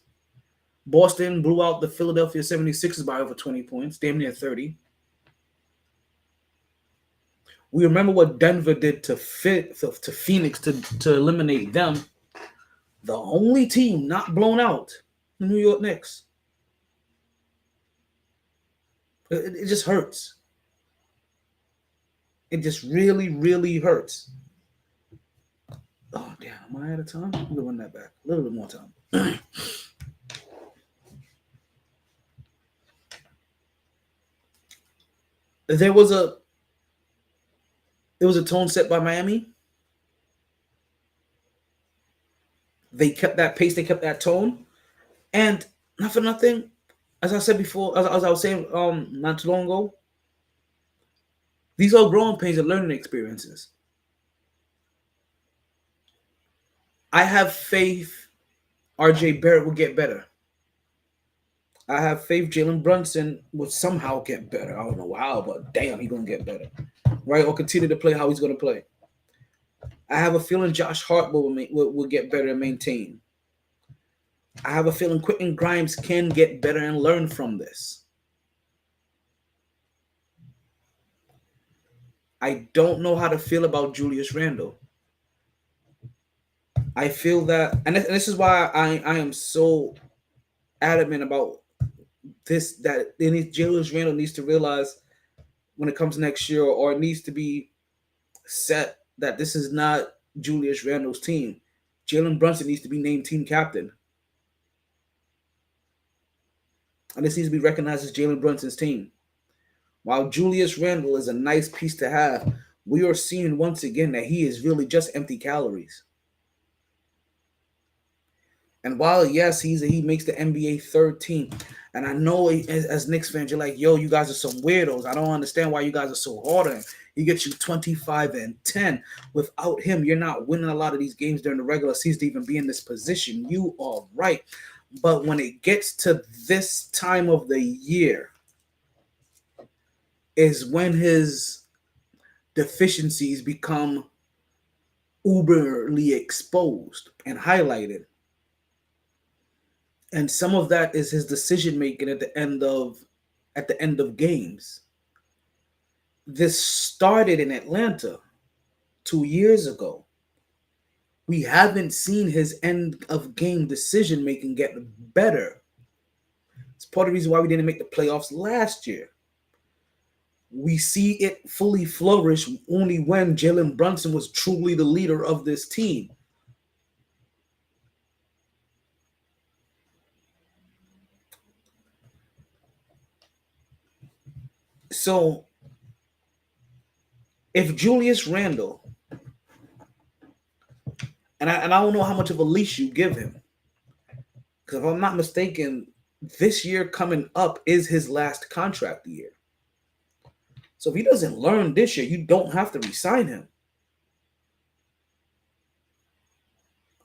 Boston blew out the Philadelphia 76ers by over 20 points, damn near 30. We remember what Denver did to Phoenix to eliminate them. The only team not blown out, the New York Knicks. It just hurts. It just really, really hurts. Oh, damn. Am I out of time? I'm going to run that back. A little bit more time. there was a tone set by Miami. They kept that pace, they kept that tone, and not for nothing. As I said before, as I was saying not too long ago, these are growing pains and learning experiences. I have faith RJ Barrett will get better. I have faith Jalen Brunson will somehow get better. I don't know how, but damn, he's gonna get better, right? Or continue to play how he's gonna play. I have a feeling Josh Hart will get better and maintain. I have a feeling Quentin Grimes can get better and learn from this. I don't know how to feel about Julius Randle. I feel that, and this is why I am so adamant about this, that Julius Randle needs to realize when it comes next year, or it needs to be set that this is not Julius Randle's team. Jalen Brunson needs to be named team captain. And this needs to be recognized as Jalen Brunson's team. While Julius Randle is a nice piece to have, we are seeing once again that he is really just empty calories. And while, yes, he makes the NBA third team, and I know as Knicks fans, you're like, yo, you guys are some weirdos. I don't understand why you guys are so hard on him. He gets you 25-10. Without him, you're not winning a lot of these games during the regular season to even be in this position. You are right. But when it gets to this time of the year is when his deficiencies become uberly exposed and highlighted. And some of that is his decision making at the end of games. This started in Atlanta 2 years ago. We haven't seen his end of game decision making get better. It's part of the reason why we didn't make the playoffs last year. We see it fully flourish only when Jalen Brunson was truly the leader of this team. So, if Julius Randle, and I don't know how much of a leash you give him, because if I'm not mistaken, this year coming up is his last contract year. So if he doesn't learn this year, you don't have to re-sign him.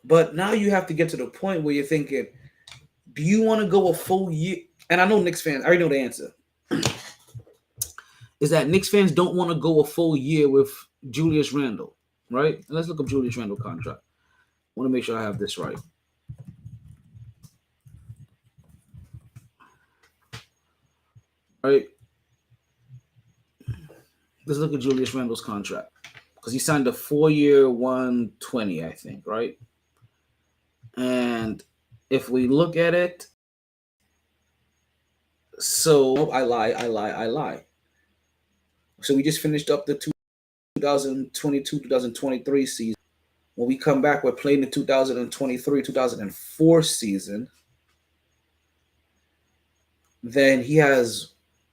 But now you have to get to the point where you're thinking, do you want to go a full year? And I know Knicks fans, I already know the answer. Is that Knicks fans don't want to go a full year with Julius Randle, right? And let's look up Julius Randle contract. I want to make sure I have this right. Right? Let's look at Julius Randle's contract. Because he signed a 4-year, 120, I think, right? And if we look at it, so I lie. So we just finished up the 2022-2023 season. When we come back, we're playing the 2023-2004 season. Then he has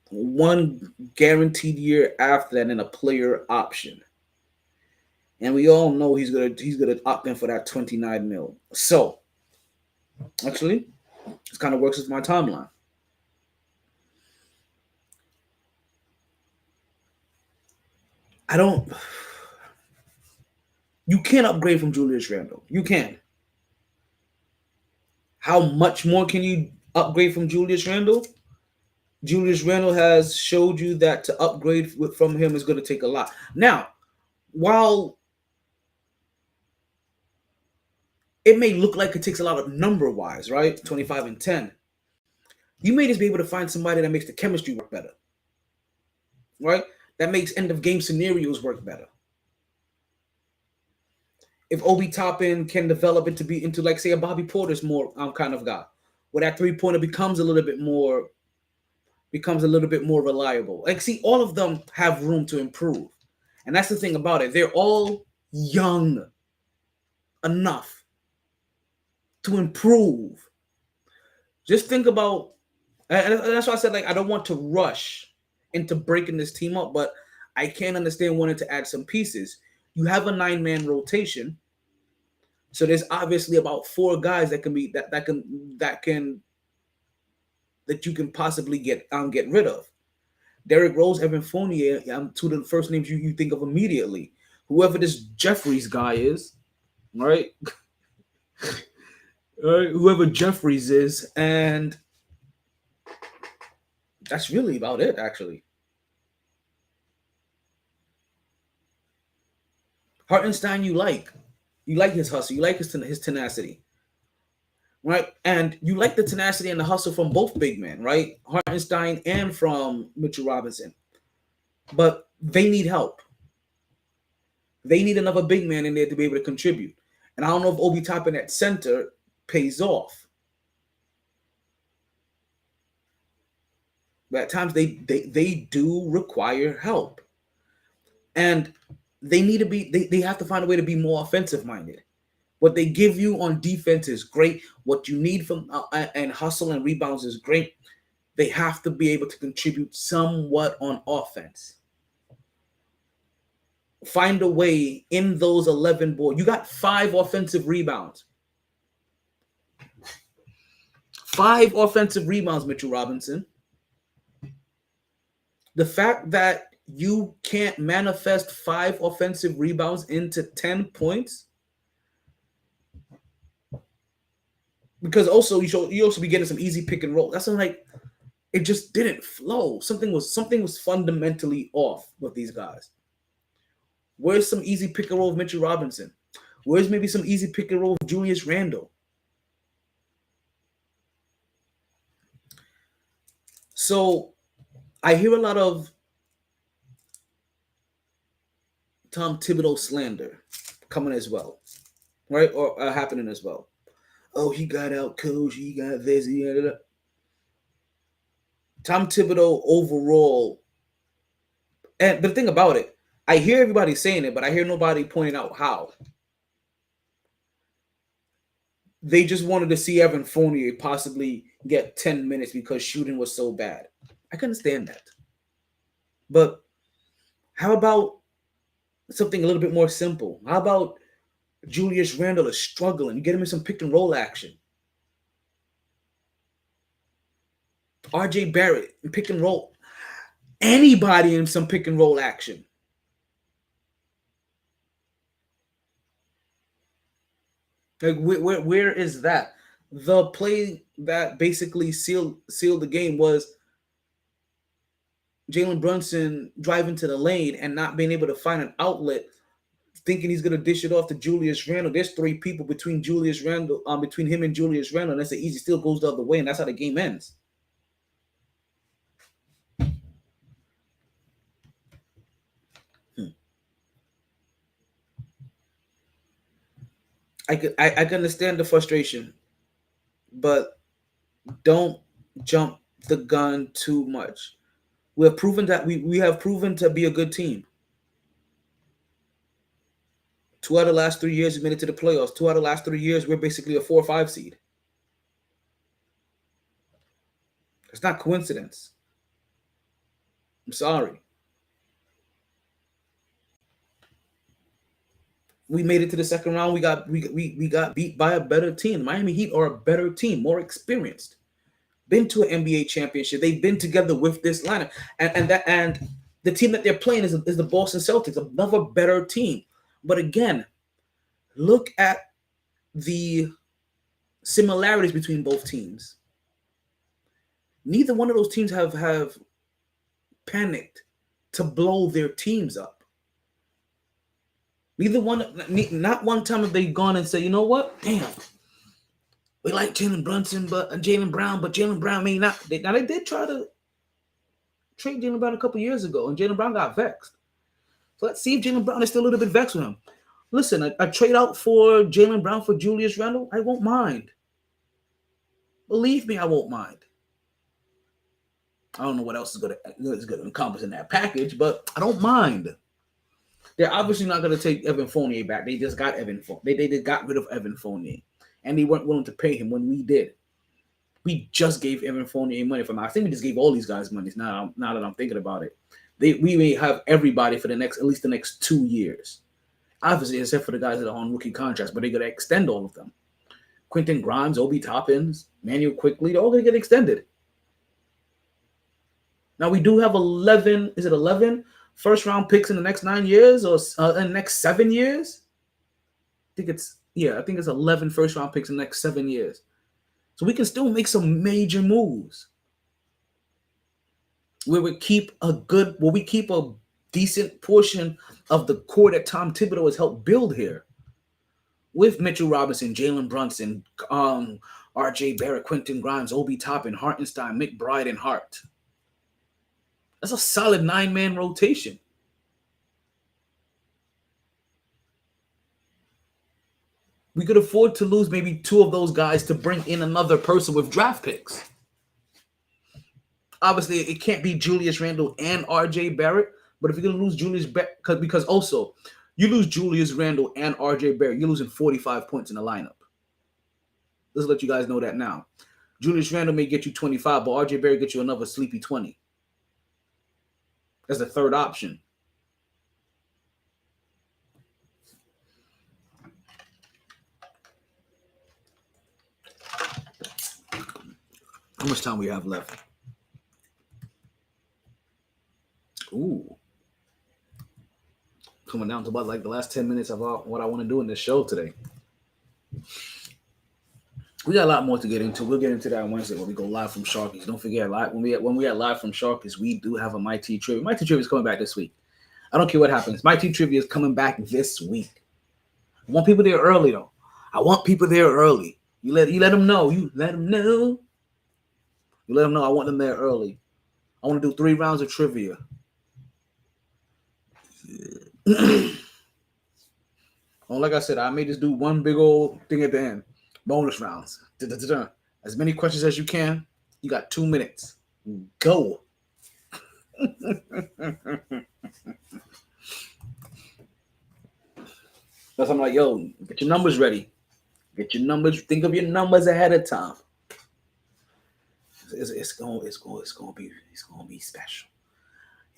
one guaranteed year after that and a player option. And we all know he's gonna opt in for that 29 mil. So actually, this kind of works with my timeline. You can't upgrade from Julius Randle. You can. How much more can you upgrade from Julius Randle? Julius Randle has showed you that to upgrade from him is going to take a lot. Now, while it may look like it takes a lot of number-wise, right? 25-10. You may just be able to find somebody that makes the chemistry work better, right? That makes end-of-game scenarios work better. If Obi Toppin can develop it to be into, like, say, a Bobby Porter's more kind of guy, where that three-pointer becomes a little bit more reliable. Like, see, all of them have room to improve. And that's the thing about it. They're all young enough to improve. Just think about, and that's why I said, like, I don't want to rush into breaking this team up, but I can understand wanting to add some pieces. You have a 9-man rotation, so there's obviously about 4 guys that can be that you can possibly get rid of. Derrick Rose, Evan Fournier, two of the first names you think of immediately. Whoever this Jeffries guy is, right? Whoever Jeffries is, and that's really about it, actually. Hartenstein, you like his hustle, you like his tenacity, right? And you like the tenacity and the hustle from both big men, right? Hartenstein and from Mitchell Robinson. But they need help. They need another big man in there to be able to contribute. And I don't know if Obi Toppin at center pays off. But at times they do require help. And they need to be, they have to find a way to be more offensive minded. What they give you on defense is great. What you need from and hustle and rebounds is great. They have to be able to contribute somewhat on offense. Find a way in those 11 boards. You got 5 offensive rebounds. 5 offensive rebounds, Mitchell Robinson. The fact that you can't manifest 5 offensive rebounds into 10 points, because also you also be getting some easy pick and roll. That's like, it just didn't flow. Something was fundamentally off with these guys. Where's some easy pick and roll of Mitchell Robinson? Where's maybe some easy pick and roll of Julius Randle? So I hear a lot of Tom Thibodeau slander coming as well, right? Or happening as well. Oh, he got out coached. He got this. He got that. Tom Thibodeau overall. But the thing about it, I hear everybody saying it, but I hear nobody pointing out how. They just wanted to see Evan Fournier possibly get 10 minutes because shooting was so bad. I can understand that. But how about something a little bit more simple? How about Julius Randle is struggling? You get him in some pick and roll action. RJ Barrett in pick and roll. Anybody in some pick and roll action. Like, where is that? The play that basically sealed the game was Jalen Brunson driving to the lane and not being able to find an outlet, thinking he's gonna dish it off to Julius Randle. There's 3 people between between him and Julius Randle, and that's an easy steal, goes the other way, and that's how the game ends. I can understand the frustration, but don't jump the gun too much. We have proven that we have proven to be a good team. 2 out of the last 3 years, we made it to the playoffs. 2 out of the last 3 years, we're basically a 4 or 5 seed. It's not coincidence. I'm sorry. We made it to the second round. We got beat by a better team. The Miami Heat are a better team, more experienced. Been to an NBA championship. They've been together with this lineup, and the team that they're playing is the Boston Celtics, another better team. But again, look at the similarities between both teams. Neither one of those teams have panicked to blow their teams up. Not one time have they gone and said, you know what? Damn, we like Jalen Brunson, but Jalen Brown may not. They did try to trade Jalen Brown a couple years ago, and Jalen Brown got vexed. So let's see if Jalen Brown is still a little bit vexed with him. Listen, a trade out for Jalen Brown for Julius Randle, I won't mind. Believe me, I won't mind. I don't know what else is going to encompass in that package, but I don't mind. They're obviously not going to take Evan Fournier back. They just got Evan Fournier. They got rid of Evan Fournier. and they weren't willing to pay him when we did. We just gave Evan Fournier money from. I think we just gave all these guys money. Now that I'm thinking about it, we may have everybody for at least the next 2 years. Obviously, except for the guys that are on rookie contracts, but they're gonna extend all of them. Quentin Grimes, Obi Toppins, Manuel Quickly, they're all gonna get extended. Now we do have 11. Is it 11 first-round picks in the next 9 years or in the next 7 years? I think it's 11 first-round picks in the next 7 years. So we can still make some major moves. We keep a decent portion of the core that Tom Thibodeau has helped build here. With Mitchell Robinson, Jalen Brunson, R.J. Barrett, Quentin Grimes, Obi Toppin, Hartenstein, McBride, and Hart. That's a solid 9-man rotation. We could afford to lose maybe 2 of those guys to bring in another person with draft picks. Obviously, it can't be Julius Randle and R.J. Barrett, but if you're going to lose Julius Barrett, because also you lose Julius Randle and R.J. Barrett, you're losing 45 points in the lineup. Let's let you guys know that now. Julius Randle may get you 25, but R.J. Barrett gets you another sleepy 20. That's the third option. How much time we have left? Ooh. Coming down to about like the last 10 minutes of what I want to do in this show today. We got a lot more to get into. We'll get into that on Wednesday when we go live from Sharkies. Don't forget, when we are live from Sharkies, we do have a MyT Trivia. MyT Trivia is coming back this week. I don't care what happens. MyT Trivia is coming back this week. I want people there early, though. I want people there early. You let them know. You let them know. You let them know I want them there early. I want to do 3 rounds of trivia. Like I said, I may just do one big old thing at the end. Bonus rounds. As many questions as you can. You got 2 minutes. Go. That's I'm like, yo, get your numbers ready. Get your numbers. Think of your numbers ahead of time. It's gonna be special.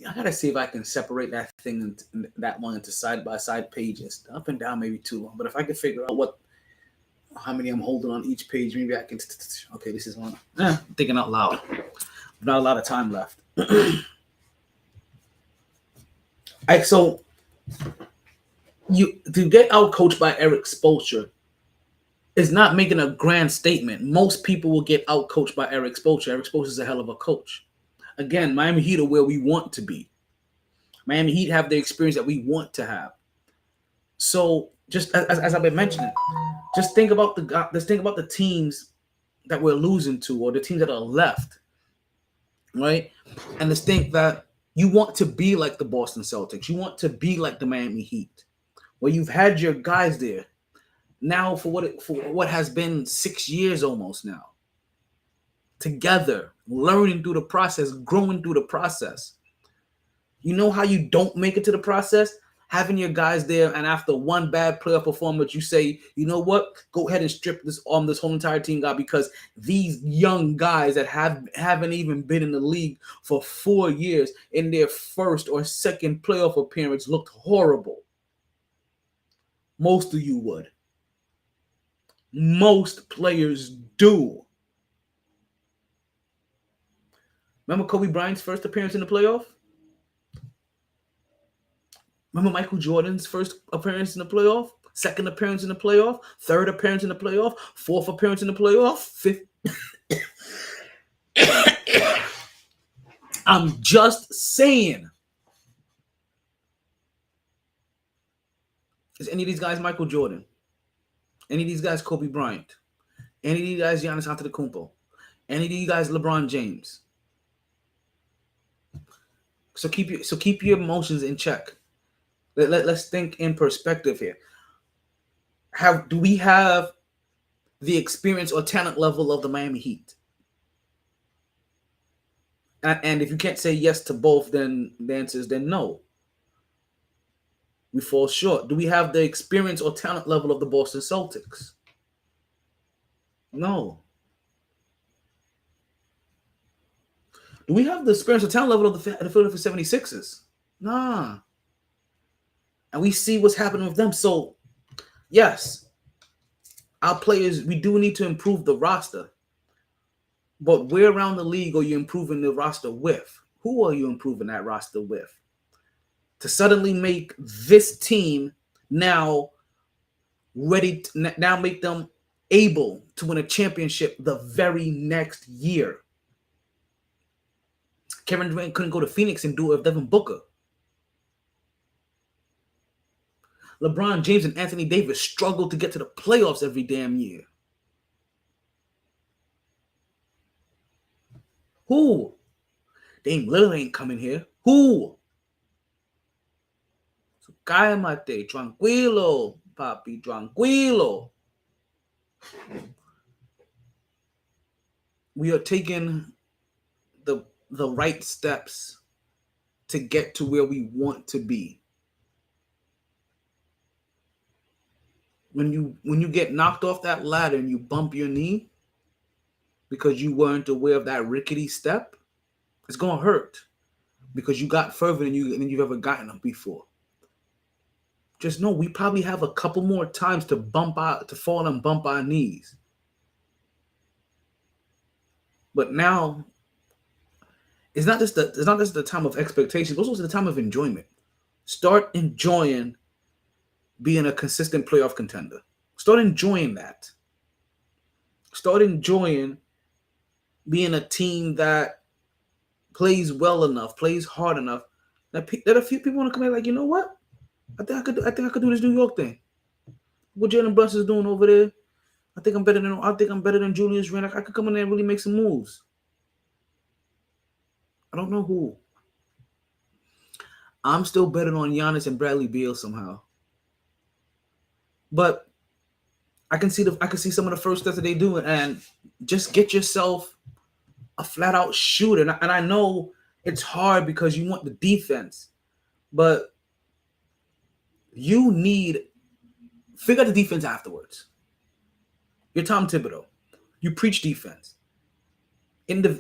I gotta see if I can separate that thing that one into side by side pages. Up and down maybe too long, but if I can figure out how many I'm holding on each page, maybe I can. Okay, this is one. I'm thinking out loud. Not a lot of time left. So to get out coached by Eric Spoelstra is not making a grand statement. Most people will get out coached by Eric Spoelstra. Eric Spoelstra is a hell of a coach. Again, Miami Heat are where we want to be. Miami Heat have the experience that we want to have. So just as I've been mentioning, just think about the teams that we're losing to, or the teams that are left, right? And just think that you want to be like the Boston Celtics. You want to be like the Miami Heat, where you've had your guys there now for what has been 6 years almost now. Together, learning through the process, growing through the process. You know how you don't make it to the process? Having your guys there, and after one bad playoff performance, you say, you know what? Go ahead and strip this whole entire team out, because these young guys that haven't even been in the league for 4 years in their first or second playoff appearance looked horrible. Most of you would. Most players do. Remember Kobe Bryant's first appearance in the playoff? Remember Michael Jordan's first appearance in the playoff? Second appearance in the playoff? Third appearance in the playoff? Fourth appearance in the playoff? Fifth? I'm just saying. Is any of these guys Michael Jordan? Any of these guys Kobe Bryant? Any of these guys Giannis Antetokounmpo? Any of these guys LeBron James? So keep your emotions in check. Let's think in perspective here. Do we have the experience or talent level of the Miami Heat? And if you can't say yes to both, then the answer is then no. We fall short. Do we have the experience or talent level of the Boston Celtics? No. Do we have the experience or talent level of the Philadelphia 76ers? Nah. And we see what's happening with them. So, yes, our players, we do need to improve the roster. But where around the league are you improving the roster with? Who are you improving that roster with? To suddenly make this team now ready, now make them able to win a championship the very next year. Kevin Durant couldn't go to Phoenix and do it with Devin Booker. LeBron James and Anthony Davis struggled to get to the playoffs every damn year. Who? Dame Lillard ain't coming here. Who? So cálmate, tranquilo, papi, tranquilo. We are taking the right steps to get to where we want to be. When you get knocked off that ladder and you bump your knee because you weren't aware of that rickety step, it's gonna hurt because you got further than you've ever gotten up before. Just know we probably have a couple more times to fall and bump our knees. But now it's not just the time of expectations, but also the time of enjoyment. Start enjoying being a consistent playoff contender. Start enjoying that. Start enjoying being a team that plays well enough, plays hard enough. That a few people want to come in like, you know what? I think I could do this New York thing. What Jalen Brunson's doing over there? I think I'm better than Julius Randle. I could come in there and really make some moves. I don't know who. I'm still betting on Giannis and Bradley Beal somehow. But I can see some of the first steps that they do, and just get yourself a flat out shooter. And I know it's hard because you want the defense, but you need figure out the defense afterwards. You're Tom Thibodeau. You preach defense.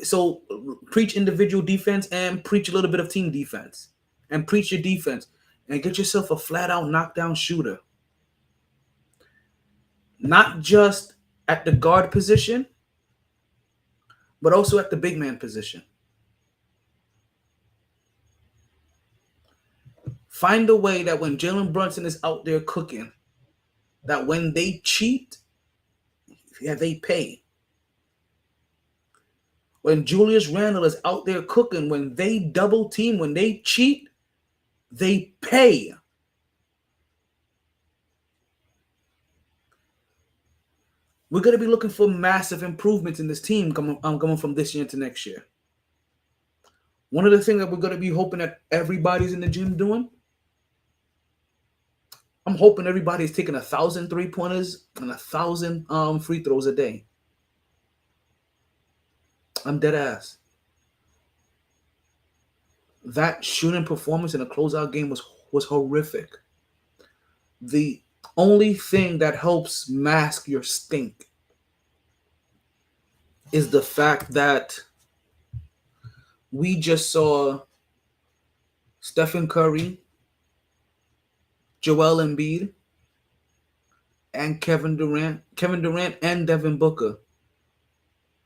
So preach individual defense and preach a little bit of team defense. And preach your defense. And get yourself a flat-out knockdown shooter. Not just at the guard position, but also at the big man position. Find a way that when Jalen Brunson is out there cooking, that when they cheat, they pay. When Julius Randle is out there cooking, when they double team, when they cheat, they pay. We're going to be looking for massive improvements in this team coming from this year to next year. One of the things that we're going to be hoping that everybody's in the gym doing, I'm hoping everybody's taking 1,000 3-pointers and 1,000 free throws a day. I'm dead ass. That shooting performance in a closeout game was horrific. The only thing that helps mask your stink is the fact that we just saw Stephen Curry, Joel Embiid, and Kevin Durant and Devin Booker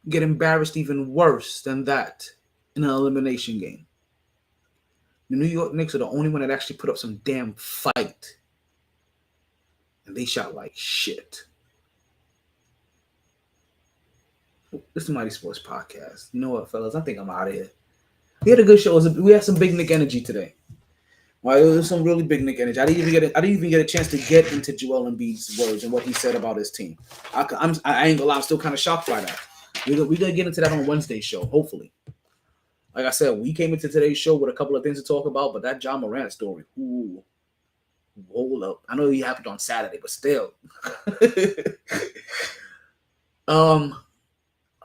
get embarrassed even worse than that in an elimination game. The New York Knicks are the only one that actually put up some damn fight. And they shot like shit. This is MyT Sports Podcast. You know what, fellas? I think I'm out of here. We had a good show. We had some big Nick energy today. Well, it was some really big Nick energy. I didn't even get a chance to get into Joel Embiid's words and what he said about his team. I ain't gonna lie. I'm still kind of shocked by that. We're gonna get into that on Wednesday's show, hopefully. Like I said, we came into today's show with a couple of things to talk about, but that John Morant story, ooh, hold up. I know he happened on Saturday, but still. I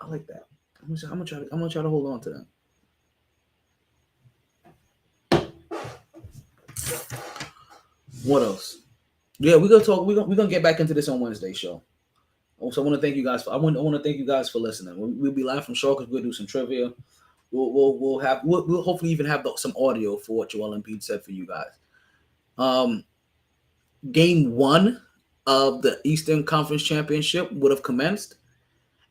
like that. I'm gonna try to hold on to that. What else? Yeah, we're gonna talk. We're gonna get back into this on Wednesday's show. Also, I want to thank you guys for. I want to thank you guys for listening. We'll be live from Shore because we'll do some trivia. We'll hopefully even have some audio for what Joel Embiid said for you guys. Game 1 of the Eastern Conference Championship would have commenced,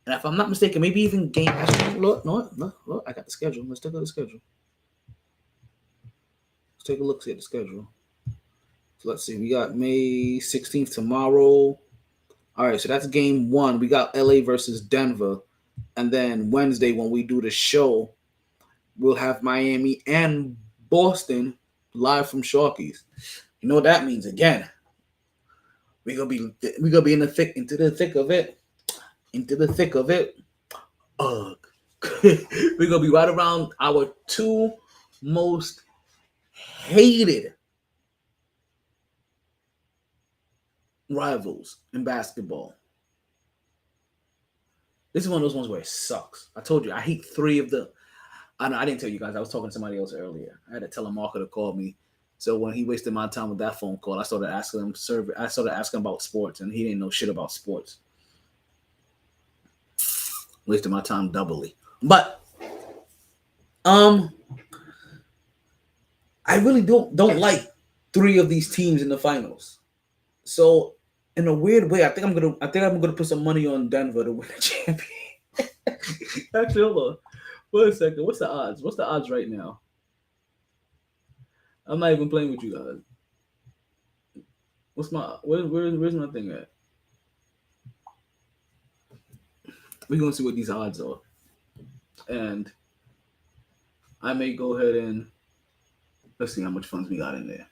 and if I'm not mistaken, maybe even game. Look, I got the schedule. Let's take a look at the schedule. Let's take a look at the schedule. So let's see. We got May 16th tomorrow. All right, so that's game 1. We got LA versus Denver, and then Wednesday when we do the show, we'll have Miami and Boston live from Sharkies. You know what that means? Again, we're gonna be into the thick of it. Ugh. We're gonna be right around our 2 most hated rivals in basketball. This is one of those ones where it sucks. I told you I hate 3 of the. I didn't tell you guys. I was talking to somebody else earlier. I had to tell a marketer to call me. So when he wasted my time with that phone call, I started asking him about sports, and he didn't know shit about sports. Wasted my time doubly. But I really don't like 3 of these teams in the finals. So in a weird way, I think I'm gonna put some money on Denver to win the champion. Actually, hold on. Wait a second. What's the odds? What's the odds right now? I'm not even playing with you guys. Where's my thing at? We're gonna see what these odds are. And I may go ahead and let's see how much funds we got in there.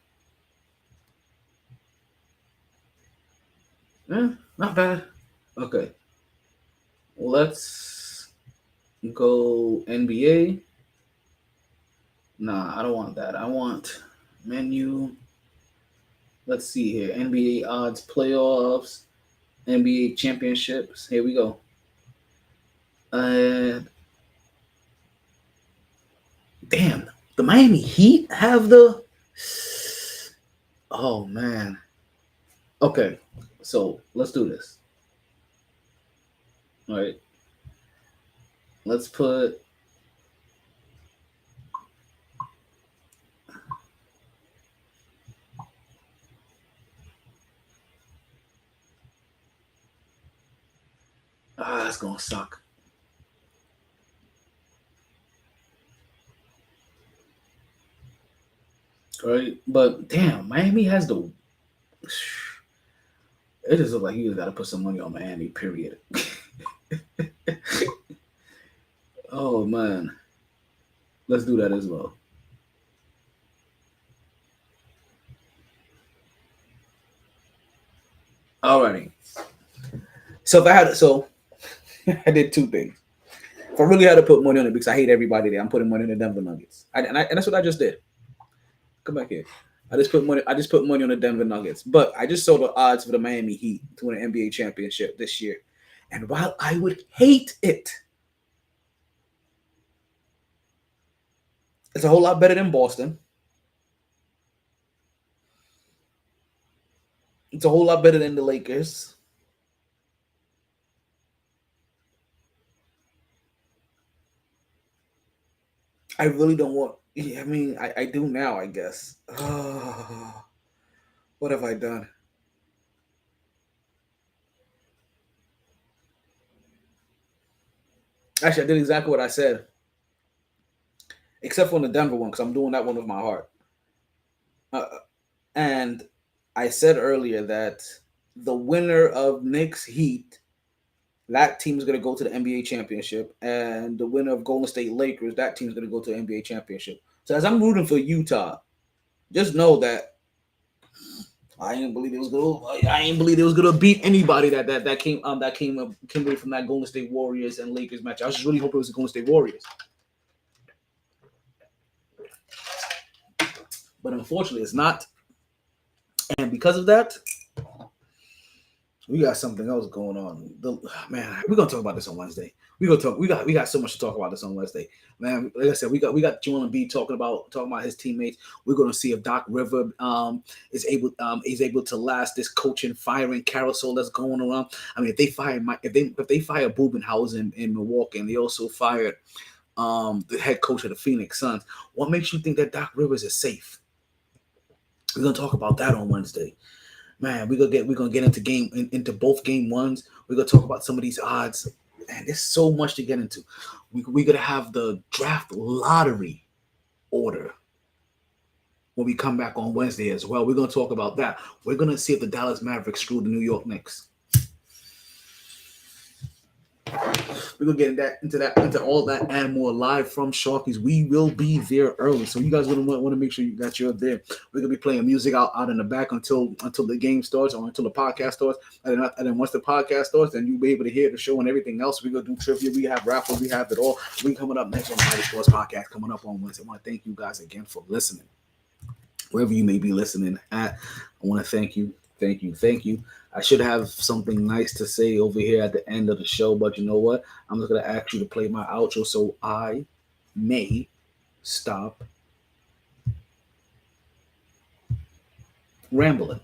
Not bad. Okay. Let's go NBA. Nah, I don't want that. I want menu. Let's see here. NBA odds, playoffs, NBA championships. Here we go. Damn, the Miami Heat have the. Oh man. Okay, so let's do this. All right. Let's put. That's gonna suck. Right, but damn, Miami has the. It just looks like you just got to put some money on Miami. Period. Oh man, let's do that as well. Alrighty. So I did 2 things. If I really had to put money on it because I hate everybody there, I'm putting money on the Denver Nuggets. And that's what I just did. Come back here. I just put money on the Denver Nuggets. But I just saw the odds for the Miami Heat to win an NBA championship this year. And while I would hate it, it's a whole lot better than Boston. It's a whole lot better than the Lakers. I really don't want. I mean, I do now, I guess. Oh, what have I done? Actually, I did exactly what I said, except for the Denver one, because I'm doing that one with my heart. And I said earlier that the winner of Knicks Heat, that team's going to go to the NBA championship, and the winner of Golden State Lakers, that team's going to go to the NBA championship. So as I'm rooting for Utah, just know that I ain't believe it was gonna beat anybody that came away from that Golden State Warriors and Lakers match. I was just really hoping it was the Golden State Warriors, but unfortunately, it's not. And because of that, we got something else going on. Man, we're gonna talk about this on Wednesday. We gonna talk. We got so much to talk about this on Wednesday, man. Like I said, we got Joel Embiid talking about his teammates. We're gonna see if Doc River is able to last this coaching firing carousel that's going around. I mean, if they fire Bubenhausen in Milwaukee, and they also fired the head coach of the Phoenix Suns, what makes you think that Doc Rivers is safe? We're gonna talk about that on Wednesday. Man, we're gonna get into both game ones. We're gonna talk about some of these odds. Man, there's so much to get into. We're gonna have the draft lottery order when we come back on Wednesday as well. We're gonna talk about that. We're gonna see if the Dallas Mavericks screw the New York Knicks. We're gonna get into all that and more live from Sharkies. We will be there early, so you guys want to make sure that you're there. We're gonna be playing music out in the back until the game starts or until the podcast starts, and then once the podcast starts, then you'll be able to hear the show and everything else. We're gonna do trivia. We have raffles. We have it all. We coming up next on the MyT Sports Podcast coming up on Wednesday. I want to thank you guys again for listening, wherever you may be listening at. I want to thank you. I should have something nice to say over here at the end of the show, but you know what? I'm just going to ask you to play my outro so I may stop rambling.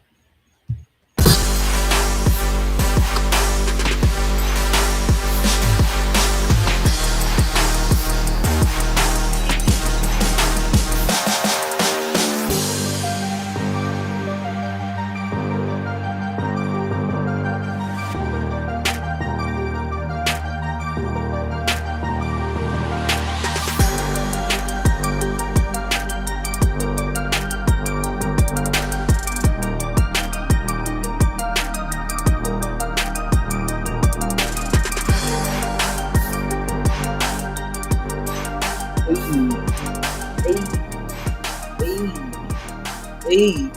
Hey.